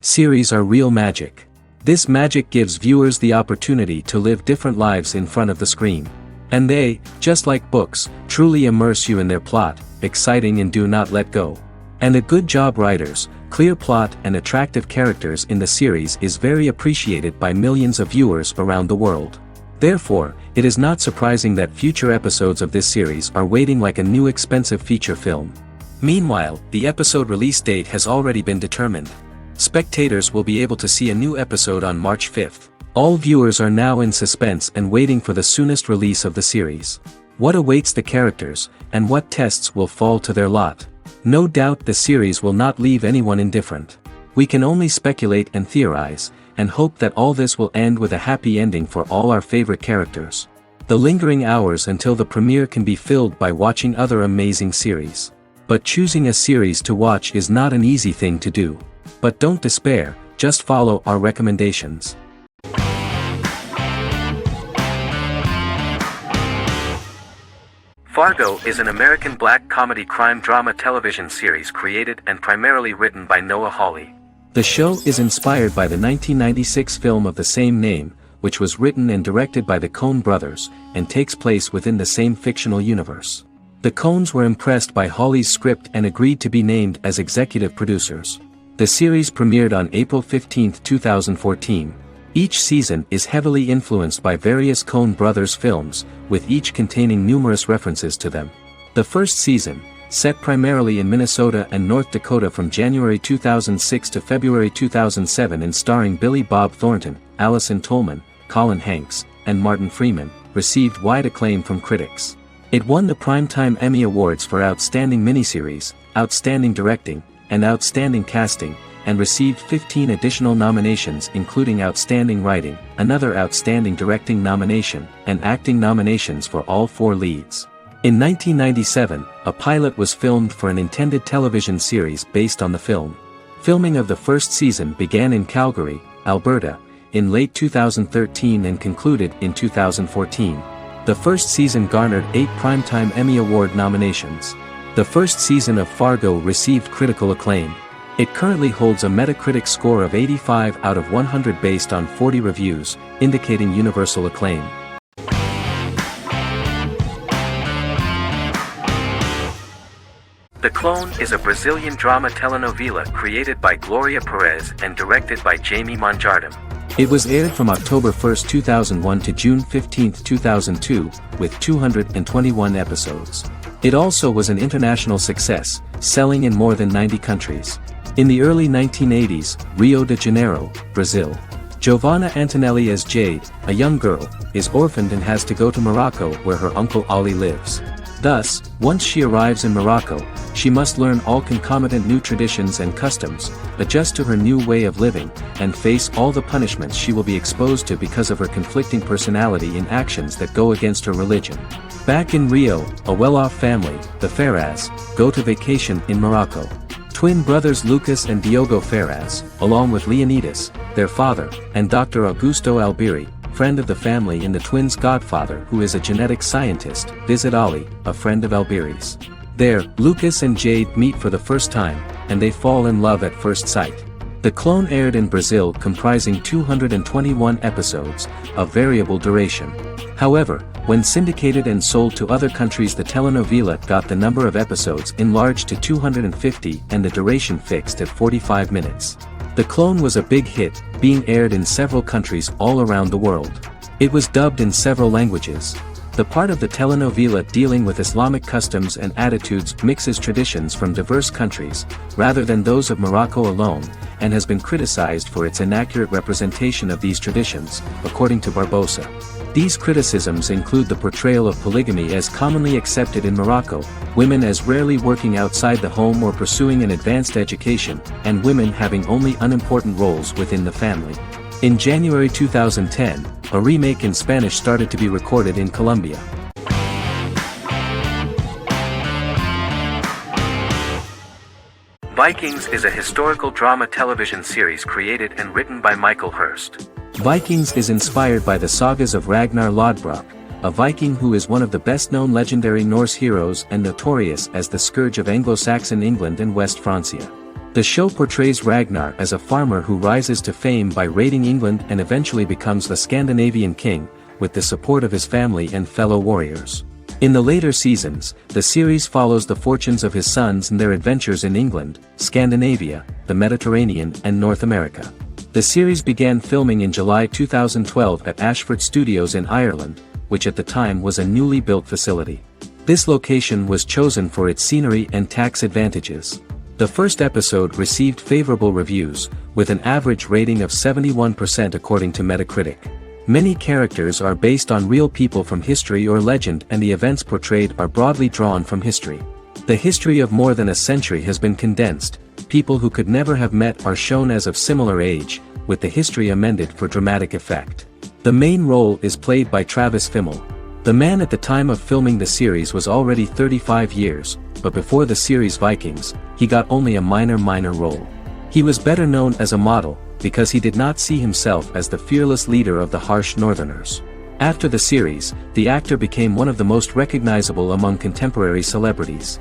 Series are real magic. This magic gives viewers the opportunity to live different lives in front of the screen. And they, just like books, truly immerse you in their plot, exciting and do not let go. And a good job writers, clear plot and attractive characters in the series is very appreciated by millions of viewers around the world. Therefore, it is not surprising that future episodes of this series are waiting like a new expensive feature film. Meanwhile, the episode release date has already been determined. Spectators will be able to see a new episode on March 5th. All viewers are now in suspense and waiting for the soonest release of the series. What awaits the characters, and what tests will fall to their lot? No doubt the series will not leave anyone indifferent. We can only speculate and theorize, and hope that all this will end with a happy ending for all our favorite characters. The lingering hours until the premiere can be filled by watching other amazing series. But choosing a series to watch is not an easy thing to do. But don't despair, just follow our recommendations. Fargo is an American black comedy crime drama television series created and primarily written by Noah Hawley. The show is inspired by the 1996 film of the same name, which was written and directed by the Coen brothers, and takes place within the same fictional universe. The Coens were impressed by Hawley's script and agreed to be named as executive producers. The series premiered on April 15, 2014. Each season is heavily influenced by various Coen brothers films, with each containing numerous references to them. The first season, set primarily in Minnesota and North Dakota from January 2006 to February 2007 and starring Billy Bob Thornton, Allison Tolman, Colin Hanks, and Martin Freeman, received wide acclaim from critics. It won the Primetime Emmy Awards for Outstanding Miniseries, Outstanding Directing, and Outstanding Casting, and received 15 additional nominations including Outstanding Writing, another Outstanding Directing nomination, and acting nominations for all 4 leads. In 1997, a pilot was filmed for an intended television series based on the film. Filming of the first season began in Calgary, Alberta, in late 2013 and concluded in 2014. The first season garnered 8 Primetime Emmy Award nominations. The first season of Fargo received critical acclaim. It currently holds a Metacritic score of 85 out of 100 based on 40 reviews, indicating universal acclaim. The Clone is a Brazilian drama telenovela created by Gloria Perez and directed by Jamie Monjardim. It was aired from October 1, 2001 to June 15, 2002, with 221 episodes. It also was an international success, selling in more than 90 countries. In the early 1980s, Rio de Janeiro, Brazil. Giovanna Antonelli as Jade, a young girl, is orphaned and has to go to Morocco where her uncle Ali lives. Thus, once she arrives in Morocco, she must learn all concomitant new traditions and customs, adjust to her new way of living, and face all the punishments she will be exposed to because of her conflicting personality in actions that go against her religion. Back in Rio, a well-off family, the Ferraz, go to vacation in Morocco. Twin brothers Lucas and Diogo Ferraz, along with Leonidas, their father, and Dr. Augusto Albiri, friend of the family and the twins' godfather who is a genetic scientist, visit Ali, a friend of Albiri's. There, Lucas and Jade meet for the first time, and they fall in love at first sight. The Clone aired in Brazil comprising 221 episodes, of variable duration. However, when syndicated and sold to other countries, the telenovela got the number of episodes enlarged to 250 and the duration fixed at 45 minutes. The Clone was a big hit, being aired in several countries all around the world. It was dubbed in several languages. The part of the telenovela dealing with Islamic customs and attitudes mixes traditions from diverse countries, rather than those of Morocco alone, and has been criticized for its inaccurate representation of these traditions, according to Barbosa. These criticisms include the portrayal of polygamy as commonly accepted in Morocco, women as rarely working outside the home or pursuing an advanced education, and women having only unimportant roles within the family. In January 2010, a remake in Spanish started to be recorded in Colombia. Vikings is a historical drama television series created and written by Michael Hurst. Vikings is inspired by the sagas of Ragnar Lodbrok, a Viking who is one of the best-known legendary Norse heroes and notorious as the scourge of Anglo-Saxon England and West Francia. The show portrays Ragnar as a farmer who rises to fame by raiding England and eventually becomes the Scandinavian king, with the support of his family and fellow warriors. In the later seasons, the series follows the fortunes of his sons and their adventures in England, Scandinavia, the Mediterranean and North America. The series began filming in July 2012 at Ashford Studios in Ireland, which at the time was a newly built facility. This location was chosen for its scenery and tax advantages. The first episode received favorable reviews, with an average rating of 71% according to Metacritic. Many characters are based on real people from history or legend, and the events portrayed are broadly drawn from history. The history of more than a century has been condensed. People who could never have met are shown as of similar age, with the history amended for dramatic effect. The main role is played by Travis Fimmel. The man at the time of filming the series was already 35 years, but before the series Vikings, he got only a minor role. He was better known as a model, because he did not see himself as the fearless leader of the harsh Northerners. After the series, the actor became one of the most recognizable among contemporary celebrities.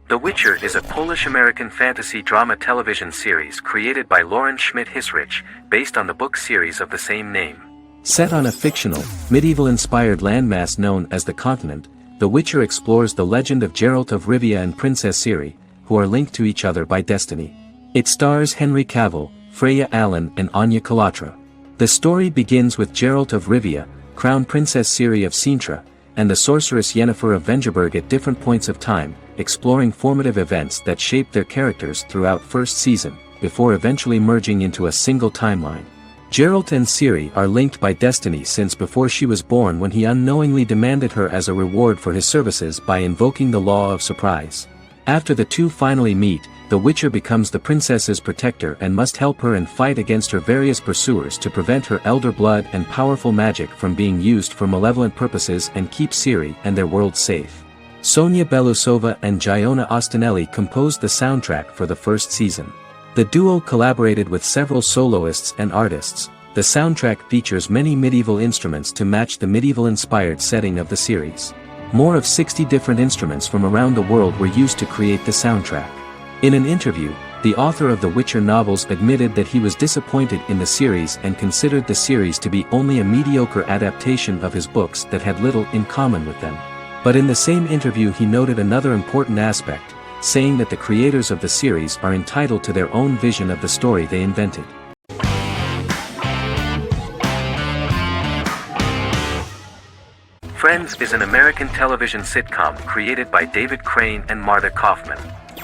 The Witcher is a Polish-American fantasy drama television series created by Lauren Schmidt-Hissrich, based on the book series of the same name. Set on a fictional, medieval-inspired landmass known as the Continent, The Witcher explores the legend of Geralt of Rivia and Princess Ciri, who are linked to each other by destiny. It stars Henry Cavill, Freya Allan and Anya Chalotra. The story begins with Geralt of Rivia, Crown Princess Ciri of Sintra, and the sorceress Yennefer of Vengerberg at different points of time, exploring formative events that shape their characters throughout first season, before eventually merging into a single timeline. Geralt and Ciri are linked by destiny since before she was born, when he unknowingly demanded her as a reward for his services by invoking the law of surprise. After the two finally meet, the Witcher becomes the princess's protector and must help her and fight against her various pursuers to prevent her elder blood and powerful magic from being used for malevolent purposes and keep Ciri and their world safe. Sonia Belousova and Giona Ostinelli composed the soundtrack for the first season. The duo collaborated with several soloists and artists. The soundtrack features many medieval instruments to match the medieval-inspired setting of the series. More of 60 different instruments from around the world were used to create the soundtrack. In an interview, the author of the Witcher novels admitted that he was disappointed in the series and considered the series to be only a mediocre adaptation of his books that had little in common with them. But in the same interview he noted another important aspect, saying that the creators of the series are entitled to their own vision of the story they invented. Friends is an American television sitcom created by David Crane and Marta Kaufman.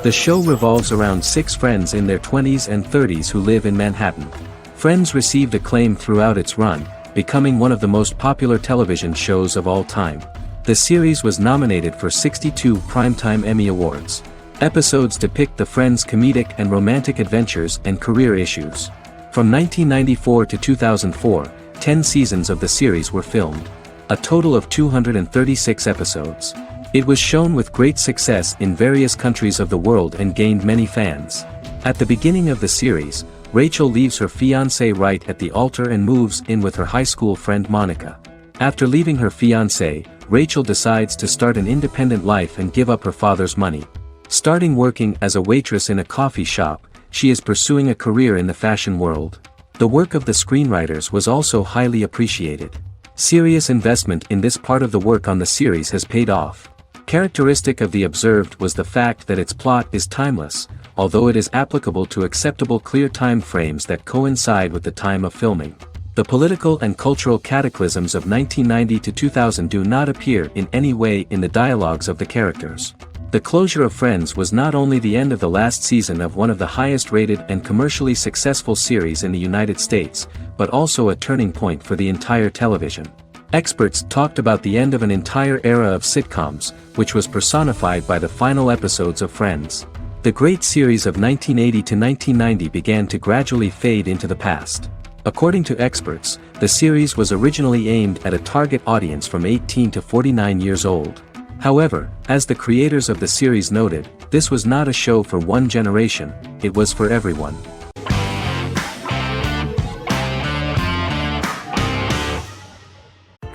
The show revolves around 6 friends in their 20s and 30s who live in Manhattan. Friends received acclaim throughout its run, becoming one of the most popular television shows of all time. The series was nominated for 62 Primetime Emmy Awards. Episodes depict the Friends' comedic and romantic adventures and career issues. From 1994 to 2004, 10 seasons of the series were filmed. A total of 236 episodes. It was shown with great success in various countries of the world and gained many fans. At the beginning of the series, Rachel leaves her fiancé right at the altar and moves in with her high school friend Monica. After leaving her fiancé, Rachel decides to start an independent life and give up her father's money. Starting working as a waitress in a coffee shop, she is pursuing a career in the fashion world. The work of the screenwriters was also highly appreciated. Serious investment in this part of the work on the series has paid off. Characteristic of The Observed was the fact that its plot is timeless, although it is applicable to acceptable clear time frames that coincide with the time of filming. The political and cultural cataclysms of 1990 to 2000 do not appear in any way in the dialogues of the characters. The closure of Friends was not only the end of the last season of one of the highest-rated and commercially successful series in the United States, but also a turning point for the entire television. Experts talked about the end of an entire era of sitcoms, which was personified by the final episodes of Friends. The great series of 1980 to 1990 began to gradually fade into the past. According to experts, the series was originally aimed at a target audience from 18 to 49 years old. However, as the creators of the series noted, this was not a show for one generation, it was for everyone.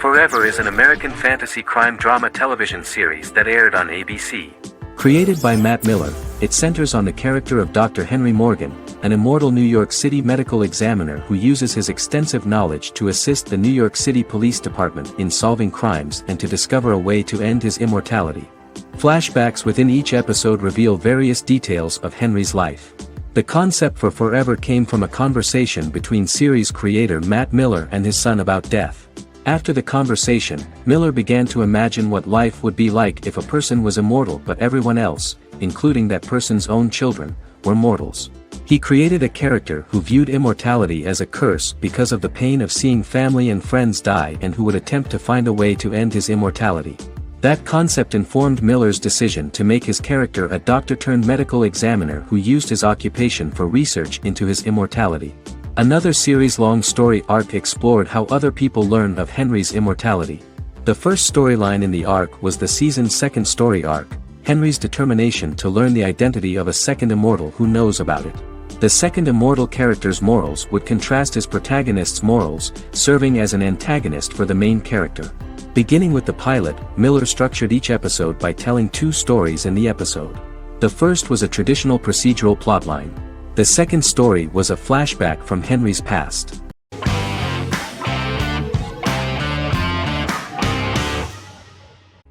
Forever is an American fantasy crime drama television series that aired on ABC. Created by Matt Miller, it centers on the character of Dr. Henry Morgan, an immortal New York City medical examiner who uses his extensive knowledge to assist the New York City Police Department in solving crimes and to discover a way to end his immortality. Flashbacks within each episode reveal various details of Henry's life. The concept for Forever came from a conversation between series creator Matt Miller and his son about death. After the conversation, Miller began to imagine what life would be like if a person was immortal but everyone else, including that person's own children, were mortals. He created a character who viewed immortality as a curse because of the pain of seeing family and friends die and who would attempt to find a way to end his immortality. That concept informed Miller's decision to make his character a doctor-turned-medical examiner who used his occupation for research into his immortality. Another series-long story arc explored how other people learned of Henry's immortality. The first storyline in the arc was the season's second story arc, Henry's determination to learn the identity of a second immortal who knows about it. The second immortal character's morals would contrast his protagonist's morals, serving as an antagonist for the main character. Beginning with the pilot, Miller structured each episode by telling two stories in the episode. The first was a traditional procedural plotline. The second story was a flashback from Henry's past.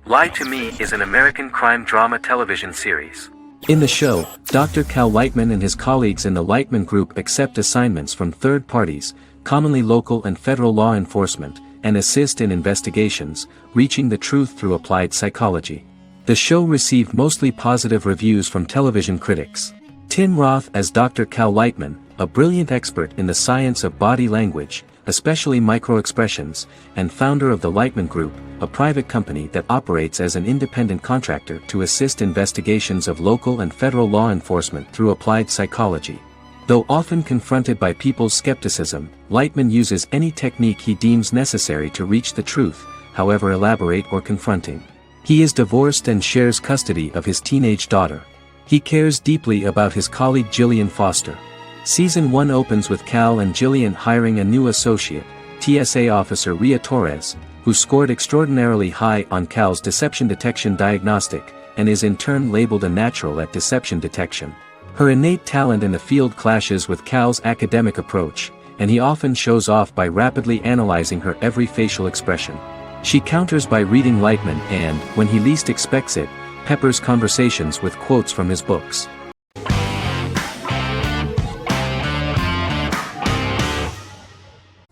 Lie to Me is an American crime drama television series. In the show, Dr. Cal Lightman and his colleagues in the Lightman Group accept assignments from third parties, commonly local and federal law enforcement, and assist in investigations, reaching the truth through applied psychology. The show received mostly positive reviews from television critics. Tim Roth as Dr. Cal Lightman, a brilliant expert in the science of body language, especially microexpressions, and founder of the Lightman Group, a private company that operates as an independent contractor to assist investigations of local and federal law enforcement through applied psychology. Though often confronted by people's skepticism, Lightman uses any technique he deems necessary to reach the truth, however elaborate or confronting. He is divorced and shares custody of his teenage daughter. He cares deeply about his colleague Gillian Foster. Season 1 opens with Cal and Gillian hiring a new associate, TSA officer Rhea Torres, who scored extraordinarily high on Cal's deception detection diagnostic, and is in turn labeled a natural at deception detection. Her innate talent in the field clashes with Cal's academic approach, and he often shows off by rapidly analyzing her every facial expression. She counters by reading Lightman and, when he least expects it, peppers conversations with quotes from his books.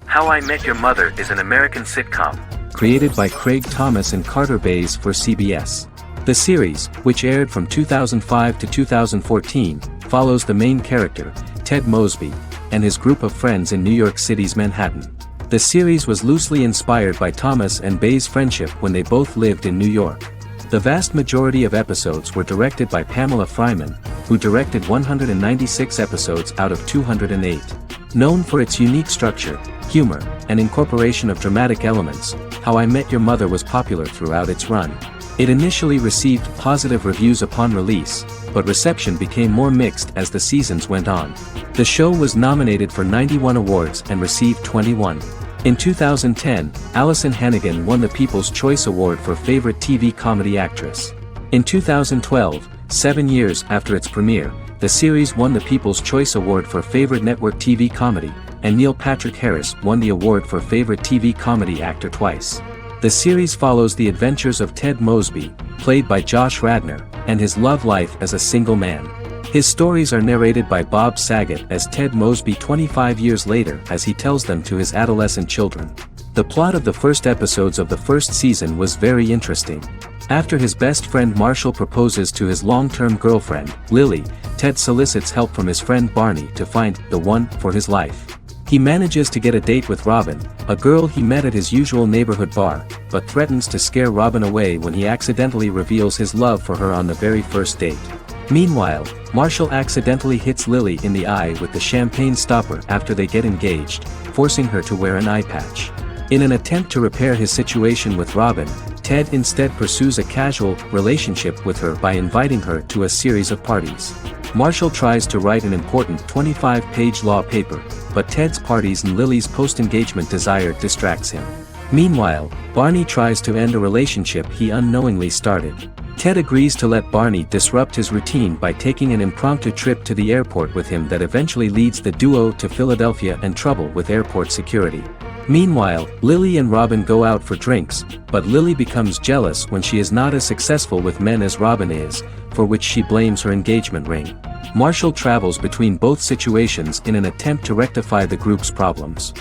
How I Met Your Mother is an American sitcom. Created by Craig Thomas and Carter Bays for CBS. The series, which aired from 2005 to 2014, follows the main character, Ted Mosby, and his group of friends in New York City's Manhattan. The series was loosely inspired by Thomas and Bays' friendship when they both lived in New York. The vast majority of episodes were directed by Pamela Fryman, who directed 196 episodes out of 208. Known for its unique structure, humor, and incorporation of dramatic elements, How I Met Your Mother was popular throughout its run. It initially received positive reviews upon release, but reception became more mixed as the seasons went on. The show was nominated for 91 awards and received 21. In 2010, Allison Hannigan won the People's Choice Award for Favorite TV Comedy Actress. In 2012, 7 years after its premiere, the series won the People's Choice Award for Favorite Network TV Comedy, and Neil Patrick Harris won the award for Favorite TV Comedy Actor twice. The series follows the adventures of Ted Mosby, played by Josh Radnor, and his love life as a single man. His stories are narrated by Bob Saget as Ted Mosby 25 years later as he tells them to his adolescent children. The plot of the first episodes of the first season was very interesting. After his best friend Marshall proposes to his long-term girlfriend, Lily, Ted solicits help from his friend Barney to find the one for his life. He manages to get a date with Robin, a girl he met at his usual neighborhood bar, but threatens to scare Robin away when he accidentally reveals his love for her on the very first date. Meanwhile, Marshall accidentally hits Lily in the eye with the champagne stopper after they get engaged, forcing her to wear an eye patch. In an attempt to repair his situation with Robin, Ted instead pursues a casual relationship with her by inviting her to a series of parties. Marshall tries to write an important 25-page law paper, but Ted's parties and Lily's post-engagement desire distracts him. Meanwhile, Barney tries to end a relationship he unknowingly started. Ted agrees to let Barney disrupt his routine by taking an impromptu trip to the airport with him that eventually leads the duo to Philadelphia and trouble with airport security. Meanwhile, Lily and Robin go out for drinks, but Lily becomes jealous when she is not as successful with men as Robin is, for which she blames her engagement ring. Marshall travels between both situations in an attempt to rectify the group's problems.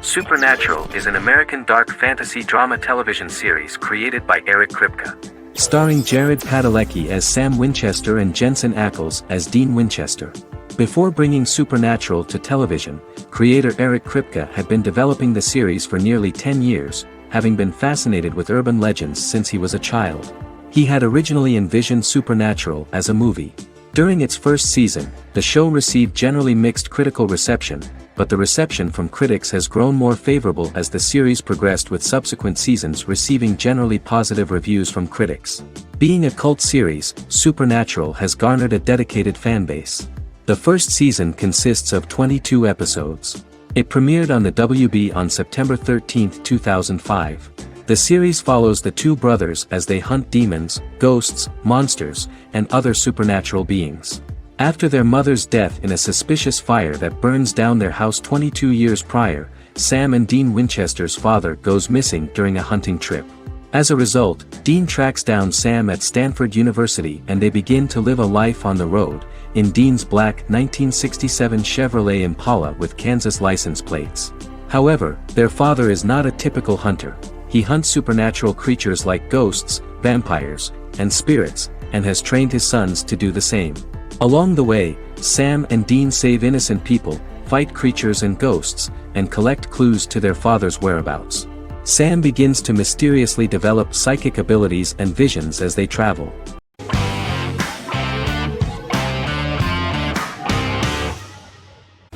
Supernatural is an American dark fantasy drama television series created by Eric Kripke. Starring Jared Padalecki as Sam Winchester and Jensen Ackles as Dean Winchester. Before bringing Supernatural to television, creator Eric Kripke had been developing the series for nearly 10 years, having been fascinated with urban legends since he was a child. He had originally envisioned Supernatural as a movie. During its first season, the show received generally mixed critical reception, but the reception from critics has grown more favorable as the series progressed, with subsequent seasons receiving generally positive reviews from critics. Being a cult series, Supernatural has garnered a dedicated fanbase. The first season consists of 22 episodes. It premiered on the WB on September 13, 2005. The series follows the two brothers as they hunt demons, ghosts, monsters, and other supernatural beings. After their mother's death in a suspicious fire that burns down their house 22 years prior, Sam and Dean Winchester's father goes missing during a hunting trip. As a result, Dean tracks down Sam at Stanford University and they begin to live a life on the road, in Dean's black 1967 Chevrolet Impala with Kansas license plates. However, their father is not a typical hunter. He hunts supernatural creatures like ghosts, vampires, and spirits, and has trained his sons to do the same. Along the way, Sam and Dean save innocent people, fight creatures and ghosts, and collect clues to their father's whereabouts. Sam begins to mysteriously develop psychic abilities and visions as they travel.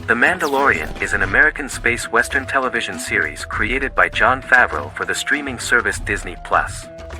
The Mandalorian is an American space western television series created by Jon Favreau for the streaming service Disney+.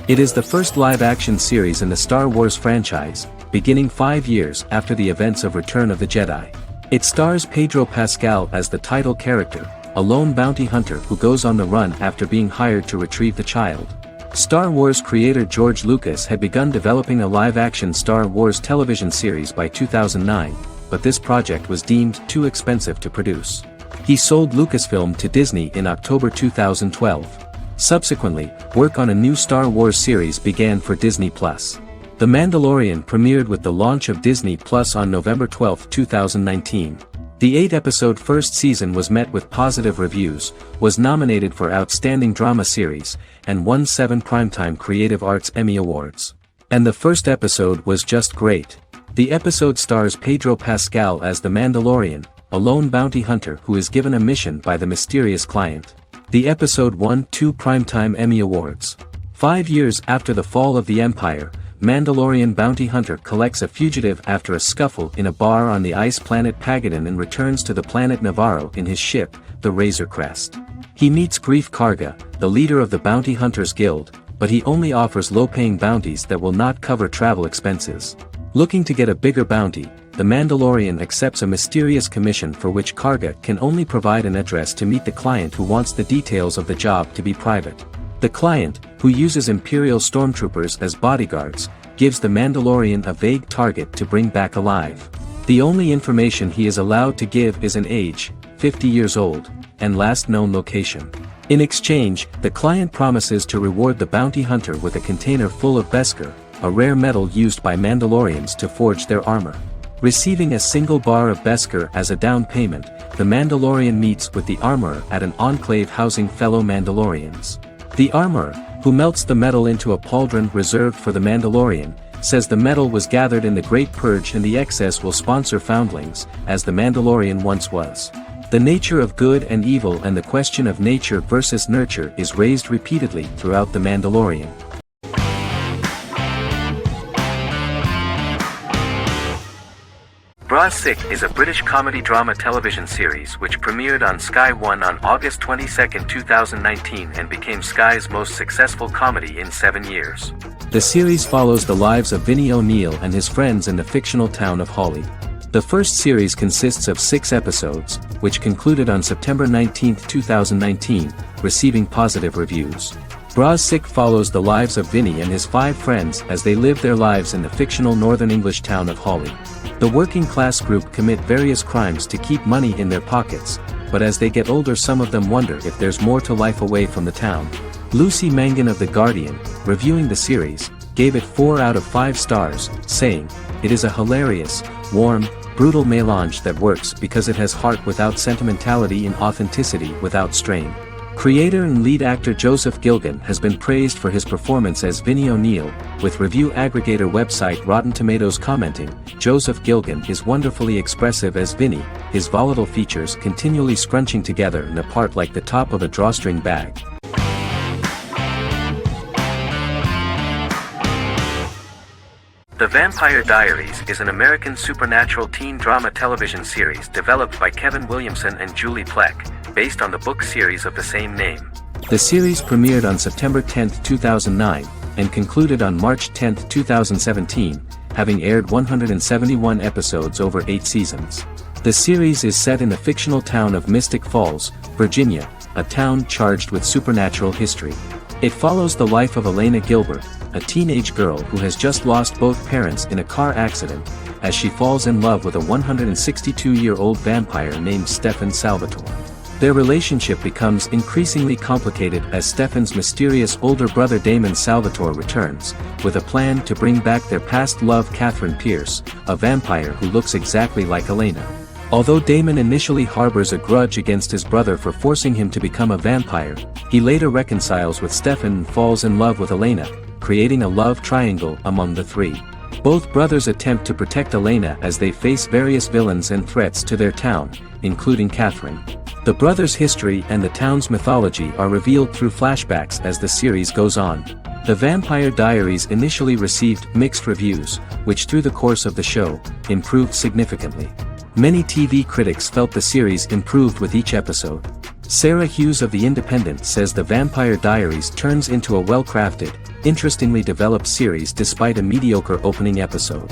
It is the first live-action series in the Star Wars franchise, beginning 5 years after the events of Return of the Jedi. It stars Pedro Pascal as the title character, a lone bounty hunter who goes on the run after being hired to retrieve the child. Star Wars creator George Lucas had begun developing a live-action Star Wars television series by 2009, but this project was deemed too expensive to produce. He sold Lucasfilm to Disney in October 2012. Subsequently, work on a new Star Wars series began for Disney+. The Mandalorian premiered with the launch of Disney Plus on November 12, 2019. The 8-episode first season was met with positive reviews, was nominated for Outstanding Drama Series, and won 7 Primetime Creative Arts Emmy Awards. And the first episode was just great. The episode stars Pedro Pascal as the Mandalorian, a lone bounty hunter who is given a mission by the mysterious client. The episode won 2 Primetime Emmy Awards. 5 years after the fall of the Empire, Mandalorian bounty hunter collects a fugitive after a scuffle in a bar on the ice planet Pagadan and returns to the planet Navarro in his ship, the Razor Crest. He meets Grief Karga, the leader of the Bounty Hunters Guild, but he only offers low-paying bounties that will not cover travel expenses. Looking to get a bigger bounty, the Mandalorian accepts a mysterious commission for which Karga can only provide an address to meet the client who wants the details of the job to be private. The client, who uses Imperial stormtroopers as bodyguards, gives the Mandalorian a vague target to bring back alive. The only information he is allowed to give is an age, 50 years old, and last known location. In exchange, the client promises to reward the bounty hunter with a container full of Beskar, a rare metal used by Mandalorians to forge their armor. Receiving a single bar of Beskar as a down payment, the Mandalorian meets with the armorer at an enclave housing fellow Mandalorians. The armorer, who melts the metal into a pauldron reserved for the Mandalorian, says the metal was gathered in the Great Purge and the excess will sponsor foundlings, as the Mandalorian once was. The nature of good and evil and the question of nature versus nurture is raised repeatedly throughout The Mandalorian. Bra Sick is a British comedy drama television series which premiered on Sky One on August 22, 2019 and became Sky's most successful comedy in 7 years. The series follows the lives of Vinnie O'Neill and his friends in the fictional town of Hawley. The first series consists of 6 episodes, which concluded on September 19, 2019, receiving positive reviews. Brazsic follows the lives of Vinny and his 5 friends as they live their lives in the fictional northern English town of Hawley. The working class group commit various crimes to keep money in their pockets, but as they get older some of them wonder if there's more to life away from the town. Lucy Mangan of The Guardian, reviewing the series, gave it 4 out of 5 stars, saying, "It is a hilarious, warm, brutal melange that works because it has heart without sentimentality and authenticity without strain." Creator and lead actor Joseph Gilgun has been praised for his performance as Vinny O'Neill, with review aggregator website Rotten Tomatoes commenting, "Joseph Gilgun is wonderfully expressive as Vinny, his volatile features continually scrunching together and apart like the top of a drawstring bag." The Vampire Diaries is an American supernatural teen drama television series developed by Kevin Williamson and Julie Plec, based on the book series of the same name. The series premiered on September 10, 2009, and concluded on March 10, 2017, having aired 171 episodes over 8 seasons. The series is set in the fictional town of Mystic Falls, Virginia, a town charged with supernatural history. It follows the life of Elena Gilbert, a teenage girl who has just lost both parents in a car accident, as she falls in love with a 162-year-old vampire named Stefan Salvatore. Their relationship becomes increasingly complicated as Stefan's mysterious older brother Damon Salvatore returns, with a plan to bring back their past love Catherine Pierce, a vampire who looks exactly like Elena. Although Damon initially harbors a grudge against his brother for forcing him to become a vampire, he later reconciles with Stefan and falls in love with Elena, creating a love triangle among the three. Both brothers attempt to protect Elena as they face various villains and threats to their town, including Catherine. The brothers' history and the town's mythology are revealed through flashbacks as the series goes on. The Vampire Diaries initially received mixed reviews, which through the course of the show, improved significantly. Many TV critics felt the series improved with each episode. Sarah Hughes of The Independent says The Vampire Diaries turns into a well-crafted, interestingly developed series despite a mediocre opening episode.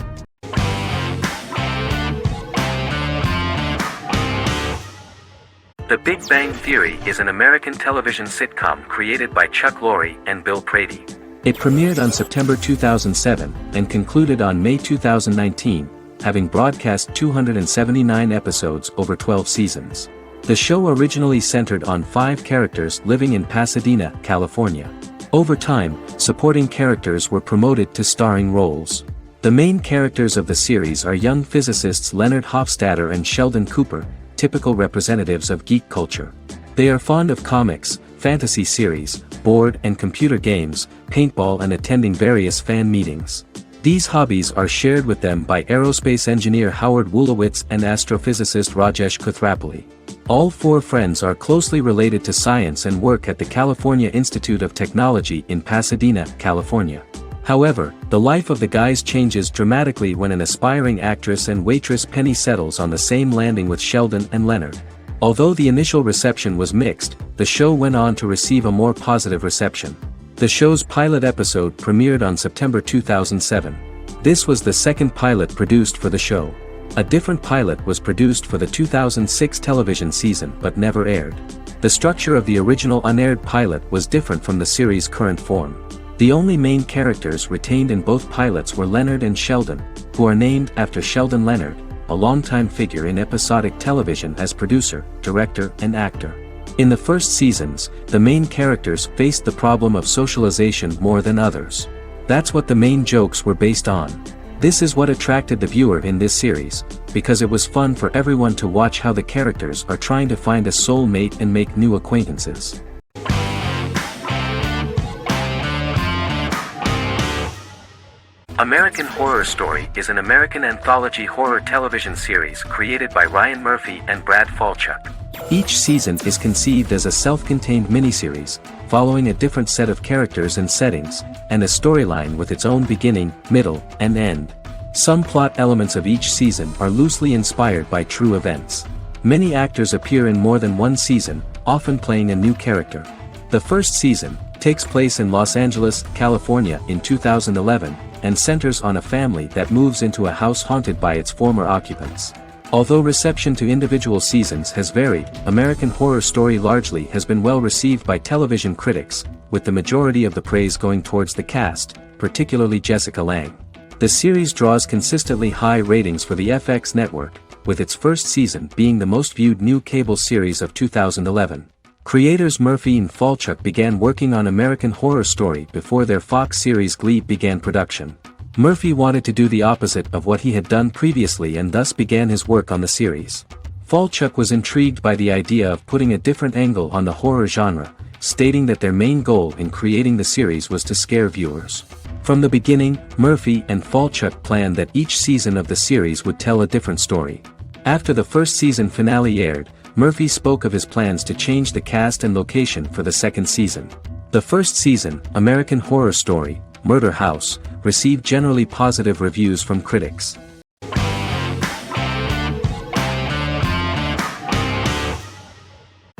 The Big Bang Theory is an American television sitcom created by Chuck Lorre and Bill Prady. It premiered on September 2007 and concluded on May 2019, having broadcast 279 episodes over 12 seasons. The show originally centered on 5 characters living in Pasadena, California. Over time, supporting characters were promoted to starring roles. The main characters of the series are young physicists Leonard Hofstadter and Sheldon Cooper, typical representatives of geek culture. They are fond of comics, fantasy series, board and computer games, paintball and attending various fan meetings. These hobbies are shared with them by aerospace engineer Howard Wolowitz and astrophysicist Rajesh Kuthrapalli. All 4 friends are closely related to science and work at the California Institute of Technology in Pasadena, California. However, the life of the guys changes dramatically when an aspiring actress and waitress Penny settles on the same landing with Sheldon and Leonard. Although the initial reception was mixed, the show went on to receive a more positive reception. The show's pilot episode premiered on September 2007. This was the second pilot produced for the show. A different pilot was produced for the 2006 television season but never aired. The structure of the original unaired pilot was different from the series' current form. The only main characters retained in both pilots were Leonard and Sheldon, who are named after Sheldon Leonard, a longtime figure in episodic television as producer, director, and actor. In the first seasons, the main characters faced the problem of socialization more than others. That's what the main jokes were based on. This is what attracted the viewer in this series, because it was fun for everyone to watch how the characters are trying to find a soul mate and make new acquaintances. American Horror Story is an American anthology horror television series created by Ryan Murphy and Brad Falchuk. Each season is conceived as a self-contained miniseries, following a different set of characters and settings, and a storyline with its own beginning, middle, and end. Some plot elements of each season are loosely inspired by true events. Many actors appear in more than one season, often playing a new character. The first season takes place in Los Angeles, California in 2011, and centers on a family that moves into a house haunted by its former occupants. Although reception to individual seasons has varied, American Horror Story largely has been well received by television critics, with the majority of the praise going towards the cast, particularly Jessica Lange. The series draws consistently high ratings for the FX network, with its first season being the most viewed new cable series of 2011. Creators Murphy and Falchuk began working on American Horror Story before their Fox series Glee began production. Murphy wanted to do the opposite of what he had done previously and thus began his work on the series. Falchuk was intrigued by the idea of putting a different angle on the horror genre, stating that their main goal in creating the series was to scare viewers. From the beginning, Murphy and Falchuk planned that each season of the series would tell a different story. After the first season finale aired, Murphy spoke of his plans to change the cast and location for the second season. The first season, American Horror Story, Murder House, received generally positive reviews from critics.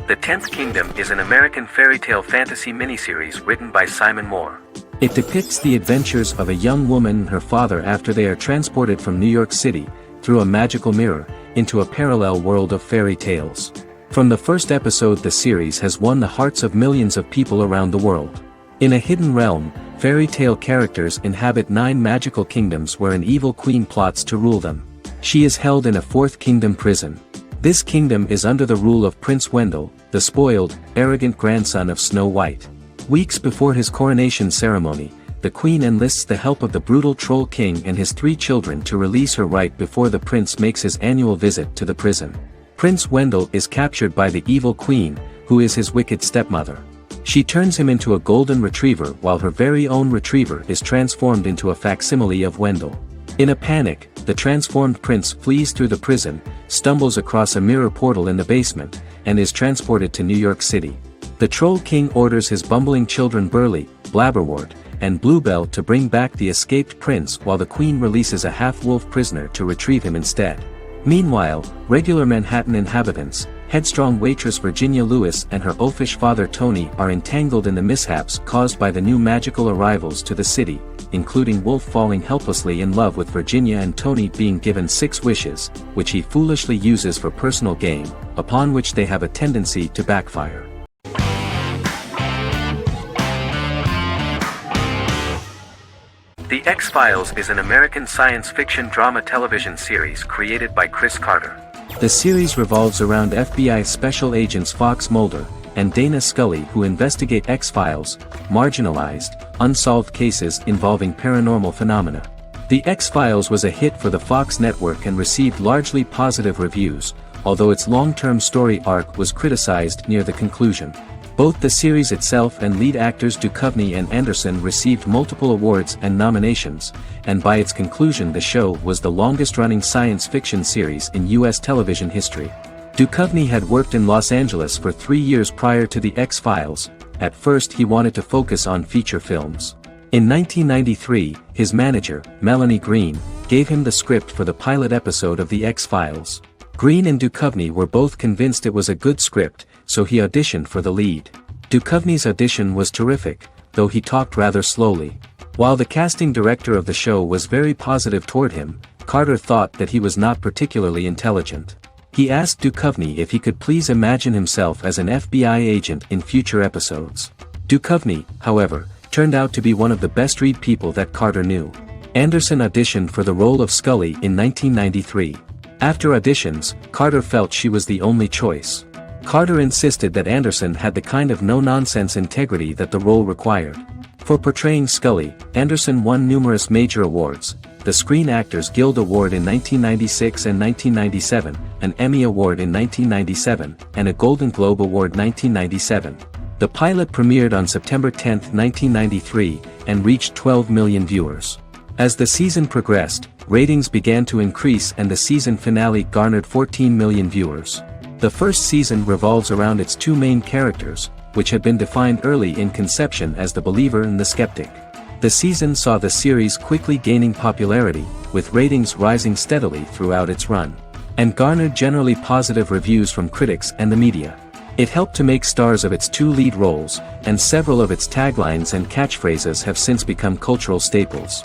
The Tenth Kingdom is an American fairy tale fantasy miniseries written by Simon Moore. It depicts the adventures of a young woman and her father after they are transported from New York City, through a magical mirror, into a parallel world of fairy tales. From the first episode, the series has won the hearts of millions of people around the world. In a hidden realm, fairy tale characters inhabit 9 magical kingdoms where an evil queen plots to rule them. She is held in a 4th kingdom prison. This kingdom is under the rule of Prince Wendell, the spoiled, arrogant grandson of Snow White. Weeks before his coronation ceremony, the queen enlists the help of the brutal Troll King and his 3 children to release her right before the prince makes his annual visit to the prison. Prince Wendell is captured by the evil queen, who is his wicked stepmother. She turns him into a golden retriever while her very own retriever is transformed into a facsimile of Wendell. In a panic, the transformed prince flees through the prison, stumbles across a mirror portal in the basement, and is transported to New York City. The Troll King orders his bumbling children Burley, Blabberwort, and Bluebell to bring back the escaped prince while the queen releases a half-wolf prisoner to retrieve him instead. Meanwhile, regular Manhattan inhabitants, headstrong waitress Virginia Lewis and her oafish father Tony are entangled in the mishaps caused by the new magical arrivals to the city, including Wolf falling helplessly in love with Virginia and Tony being given 6 wishes, which he foolishly uses for personal gain, upon which they have a tendency to backfire. The X-Files is an American science fiction drama television series created by Chris Carter. The series revolves around FBI special agents Fox Mulder and Dana Scully who investigate X-Files, marginalized, unsolved cases involving paranormal phenomena. The X-Files was a hit for the Fox network and received largely positive reviews, although its long-term story arc was criticized near the conclusion. Both the series itself and lead actors Duchovny and Anderson received multiple awards and nominations, and by its conclusion the show was the longest-running science fiction series in U.S. television history. Duchovny had worked in Los Angeles for 3 years prior to The X-Files. At first he wanted to focus on feature films. In 1993, his manager, Melanie Green, gave him the script for the pilot episode of The X-Files. Green and Duchovny were both convinced it was a good script, so he auditioned for the lead. Duchovny's audition was terrific, though he talked rather slowly. While the casting director of the show was very positive toward him, Carter thought that he was not particularly intelligent. He asked Duchovny if he could please imagine himself as an FBI agent in future episodes. Duchovny, however, turned out to be one of the best-read people that Carter knew. Anderson auditioned for the role of Scully in 1993. After auditions, Carter felt she was the only choice. Carter insisted that Anderson had the kind of no-nonsense integrity that the role required. For portraying Scully, Anderson won numerous major awards, the Screen Actors Guild Award in 1996 and 1997, an Emmy Award in 1997, and a Golden Globe Award 1997. The pilot premiered on September 10, 1993, and reached 12 million viewers. As the season progressed, ratings began to increase and the season finale garnered 14 million viewers. The first season revolves around its 2 main characters, which had been defined early in conception as the believer and the skeptic. The season saw the series quickly gaining popularity, with ratings rising steadily throughout its run, and garnered generally positive reviews from critics and the media. It helped to make stars of its 2 lead roles, and several of its taglines and catchphrases have since become cultural staples.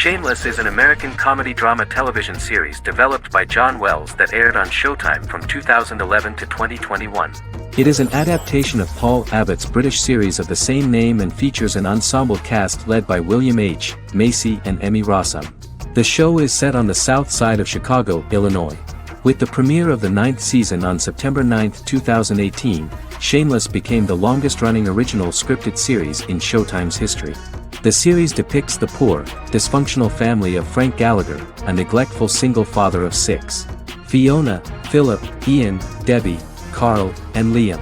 Shameless is an American comedy drama television series developed by John Wells that aired on Showtime from 2011 to 2021. It is an adaptation of Paul Abbott's British series of the same name and features an ensemble cast led by William H. Macy and Emmy Rossum. The show is set on the south side of Chicago, Illinois. With the premiere of the 9th season on September 9, 2018, Shameless became the longest-running original scripted series in Showtime's history. The series depicts the poor, dysfunctional family of Frank Gallagher, a neglectful single father of 6. Fiona, Philip, Ian, Debbie, Carl, and Liam.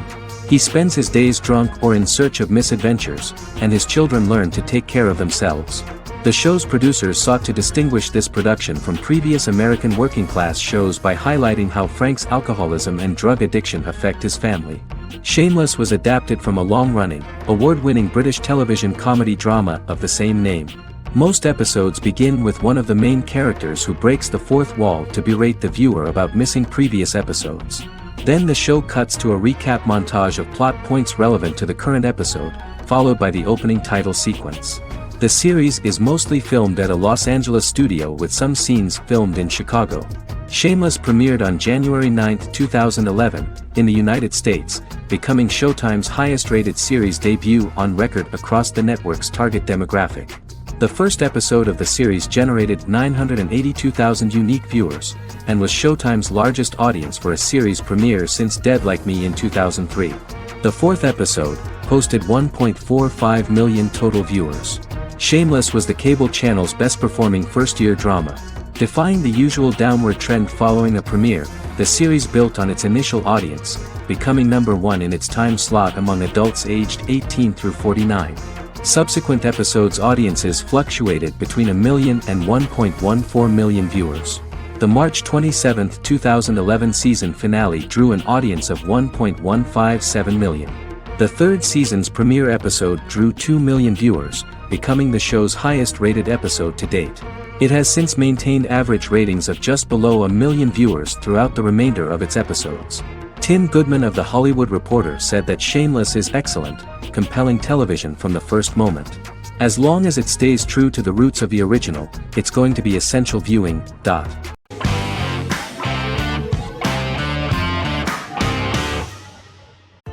He spends his days drunk or in search of misadventures, and his children learn to take care of themselves. The show's producers sought to distinguish this production from previous American working-class shows by highlighting how Frank's alcoholism and drug addiction affect his family. Shameless was adapted from a long-running, award-winning British television comedy drama of the same name. Most episodes begin with one of the main characters who breaks the fourth wall to berate the viewer about missing previous episodes. Then the show cuts to a recap montage of plot points relevant to the current episode, followed by the opening title sequence. The series is mostly filmed at a Los Angeles studio with some scenes filmed in Chicago. Shameless premiered on January 9, 2011, in the United States, becoming Showtime's highest-rated series debut on record across the network's target demographic. The first episode of the series generated 982,000 unique viewers, and was Showtime's largest audience for a series premiere since Dead Like Me in 2003. The fourth episode posted 1.45 million total viewers. Shameless was the cable channel's best-performing first-year drama. Defying the usual downward trend following a premiere, the series built on its initial audience, becoming number 1 in its time slot among adults aged 18 through 49. Subsequent episodes' audiences fluctuated between 1 million and 1.14 million viewers. The March 27, 2011 season finale drew an audience of 1.157 million. The third season's premiere episode drew 2 million viewers, becoming the show's highest-rated episode to date. It has since maintained average ratings of just below 1 million viewers throughout the remainder of its episodes. Tim Goodman of The Hollywood Reporter said that Shameless is excellent, compelling television from the first moment. As long as it stays true to the roots of the original, it's going to be essential viewing.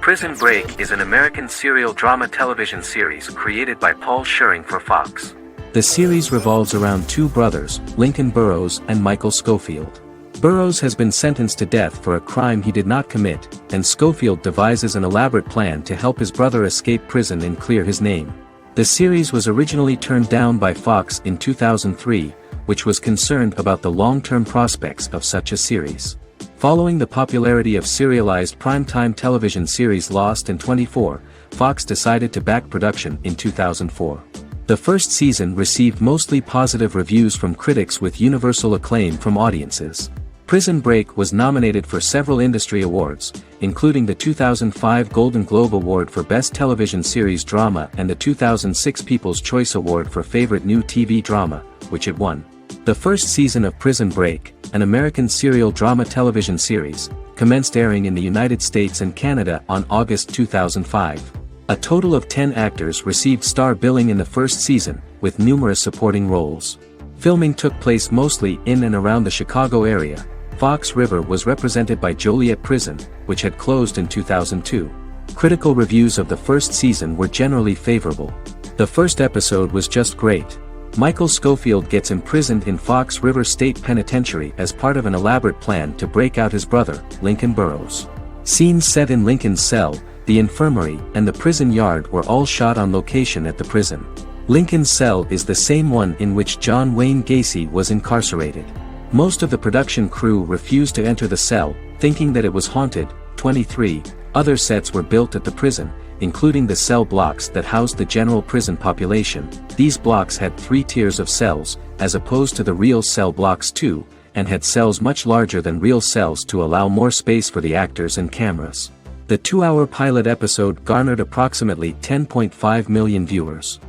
Prison Break is an American serial drama television series created by Paul Schering for Fox. The series revolves around two brothers, Lincoln Burrows and Michael Schofield. Burrows has been sentenced to death for a crime he did not commit, and Schofield devises an elaborate plan to help his brother escape prison and clear his name. The series was originally turned down by Fox in 2003, which was concerned about the long-term prospects of such a series. Following the popularity of serialized primetime television series Lost and 24, Fox decided to back production in 2004. The first season received mostly positive reviews from critics with universal acclaim from audiences. Prison Break was nominated for several industry awards, including the 2005 Golden Globe Award for Best Television Series Drama and the 2006 People's Choice Award for Favorite New TV Drama, which it won. The first season of Prison Break, an American serial drama television series, commenced airing in the United States and Canada on August 2005. A total of 10 actors received star billing in the first season, with numerous supporting roles. Filming took place mostly in and around the Chicago area. Fox River was represented by Joliet Prison, which had closed in 2002. Critical reviews of the first season were generally favorable. The first episode was just great. Michael Schofield gets imprisoned in Fox River State Penitentiary as part of an elaborate plan to break out his brother, Lincoln Burrows. Scenes set in Lincoln's cell, the infirmary, and the prison yard were all shot on location at the prison. Lincoln's cell is the same one in which John Wayne Gacy was incarcerated. Most of the production crew refused to enter the cell, thinking that it was haunted. 23 other sets were built at the prison, including the cell blocks that housed the general prison population. These blocks had 3 tiers of cells, as opposed to the real cell blocks 2, and had cells much larger than real cells to allow more space for the actors and cameras. The 2-hour pilot episode garnered approximately 10.5 million viewers.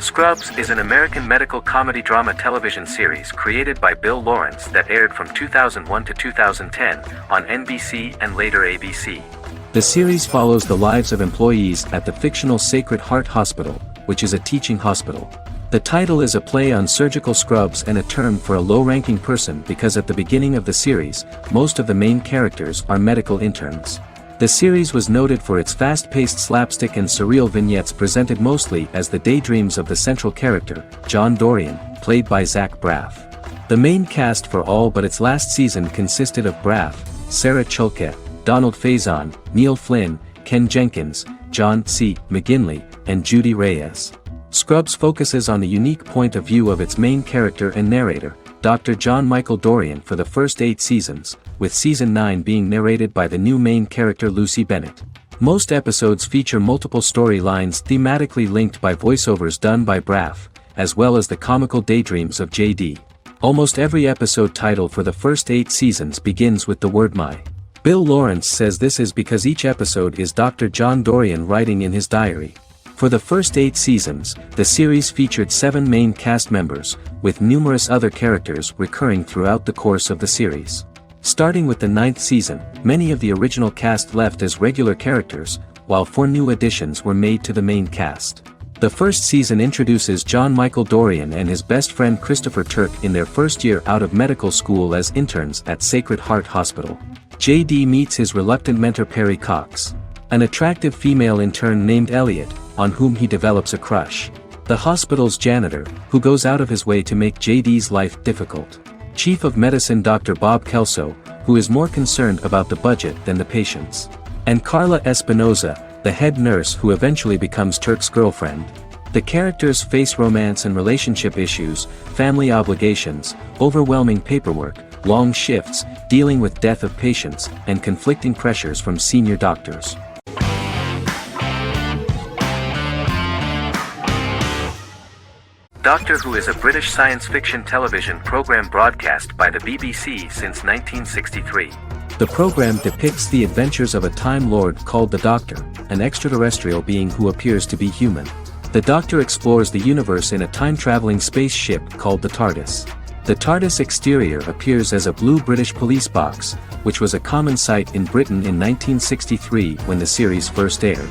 Scrubs is an American medical comedy drama television series created by Bill Lawrence that aired from 2001 to 2010 on NBC and later ABC. The series follows the lives of employees at the fictional Sacred Heart Hospital, which is a teaching hospital. The title is a play on surgical scrubs and a term for a low-ranking person because at the beginning of the series, most of the main characters are medical interns. The series was noted for its fast-paced slapstick and surreal vignettes presented mostly as the daydreams of the central character, John Dorian, played by Zach Braff. The main cast for all but its last season consisted of Braff, Sarah Chulke, Donald Faison, Neil Flynn, Ken Jenkins, John C. McGinley, and Judy Reyes. Scrubs focuses on the unique point of view of its main character and narrator, Dr. John Michael Dorian for the first 8 seasons, with season 9 being narrated by the new main character Lucy Bennett. Most episodes feature multiple storylines thematically linked by voiceovers done by Braff, as well as the comical daydreams of JD. Almost every episode title for the first 8 seasons begins with the word my. Bill Lawrence says this is because each episode is Dr. John Dorian writing in his diary. For the first 8 seasons, the series featured 7 main cast members, with numerous other characters recurring throughout the course of the series. Starting with the 9th season, many of the original cast left as regular characters, while 4 new additions were made to the main cast. The first season introduces John Michael Dorian and his best friend Christopher Turk in their first year out of medical school as interns at Sacred Heart Hospital. JD meets his reluctant mentor Perry Cox, an attractive female intern named Elliot, on whom he develops a crush. The hospital's janitor, who goes out of his way to make JD's life difficult. Chief of Medicine Dr. Bob Kelso, who is more concerned about the budget than the patients. And Carla Espinoza, the head nurse who eventually becomes Turk's girlfriend. The characters face romance and relationship issues, family obligations, overwhelming paperwork, long shifts, dealing with death of patients, and conflicting pressures from senior doctors. Doctor Who is a British science fiction television program broadcast by the BBC since 1963. The program depicts the adventures of a Time Lord called the Doctor, an extraterrestrial being who appears to be human. The Doctor explores the universe in a time-traveling spaceship called the TARDIS. The TARDIS exterior appears as a blue British police box, which was a common sight in Britain in 1963 when the series first aired.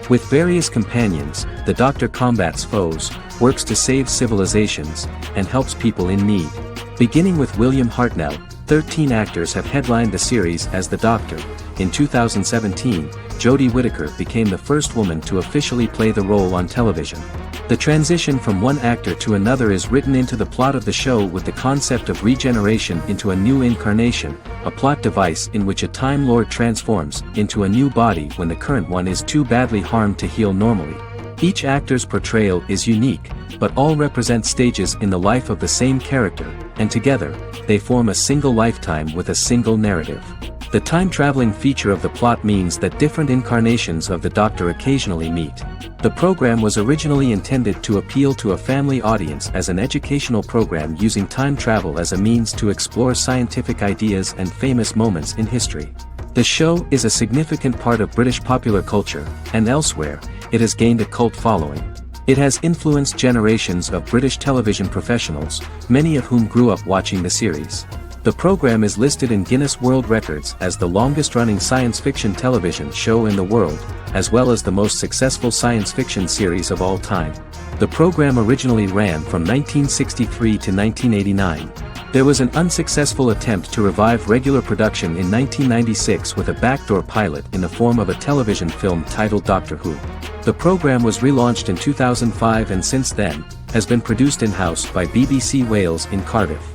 With various companions, the Doctor combats foes, works to save civilizations, and helps people in need. Beginning with William Hartnell, 13 actors have headlined the series as the Doctor. In 2017, Jodie Whittaker became the first woman to officially play the role on television. The transition from one actor to another is written into the plot of the show with the concept of regeneration into a new incarnation, a plot device in which a Time Lord transforms into a new body when the current one is too badly harmed to heal normally. Each actor's portrayal is unique, but all represent stages in the life of the same character, and together, they form a single lifetime with a single narrative. The time-traveling feature of the plot means that different incarnations of the Doctor occasionally meet. The program was originally intended to appeal to a family audience as an educational program using time travel as a means to explore scientific ideas and famous moments in history. The show is a significant part of British popular culture, and elsewhere, it has gained a cult following. It has influenced generations of British television professionals, many of whom grew up watching the series. The program is listed in Guinness World Records as the longest-running science fiction television show in the world, as well as the most successful science fiction series of all time. The program originally ran from 1963 to 1989. There was an unsuccessful attempt to revive regular production in 1996 with a backdoor pilot in the form of a television film titled Doctor Who. The program was relaunched in 2005 and since then, has been produced in-house by BBC Wales in Cardiff.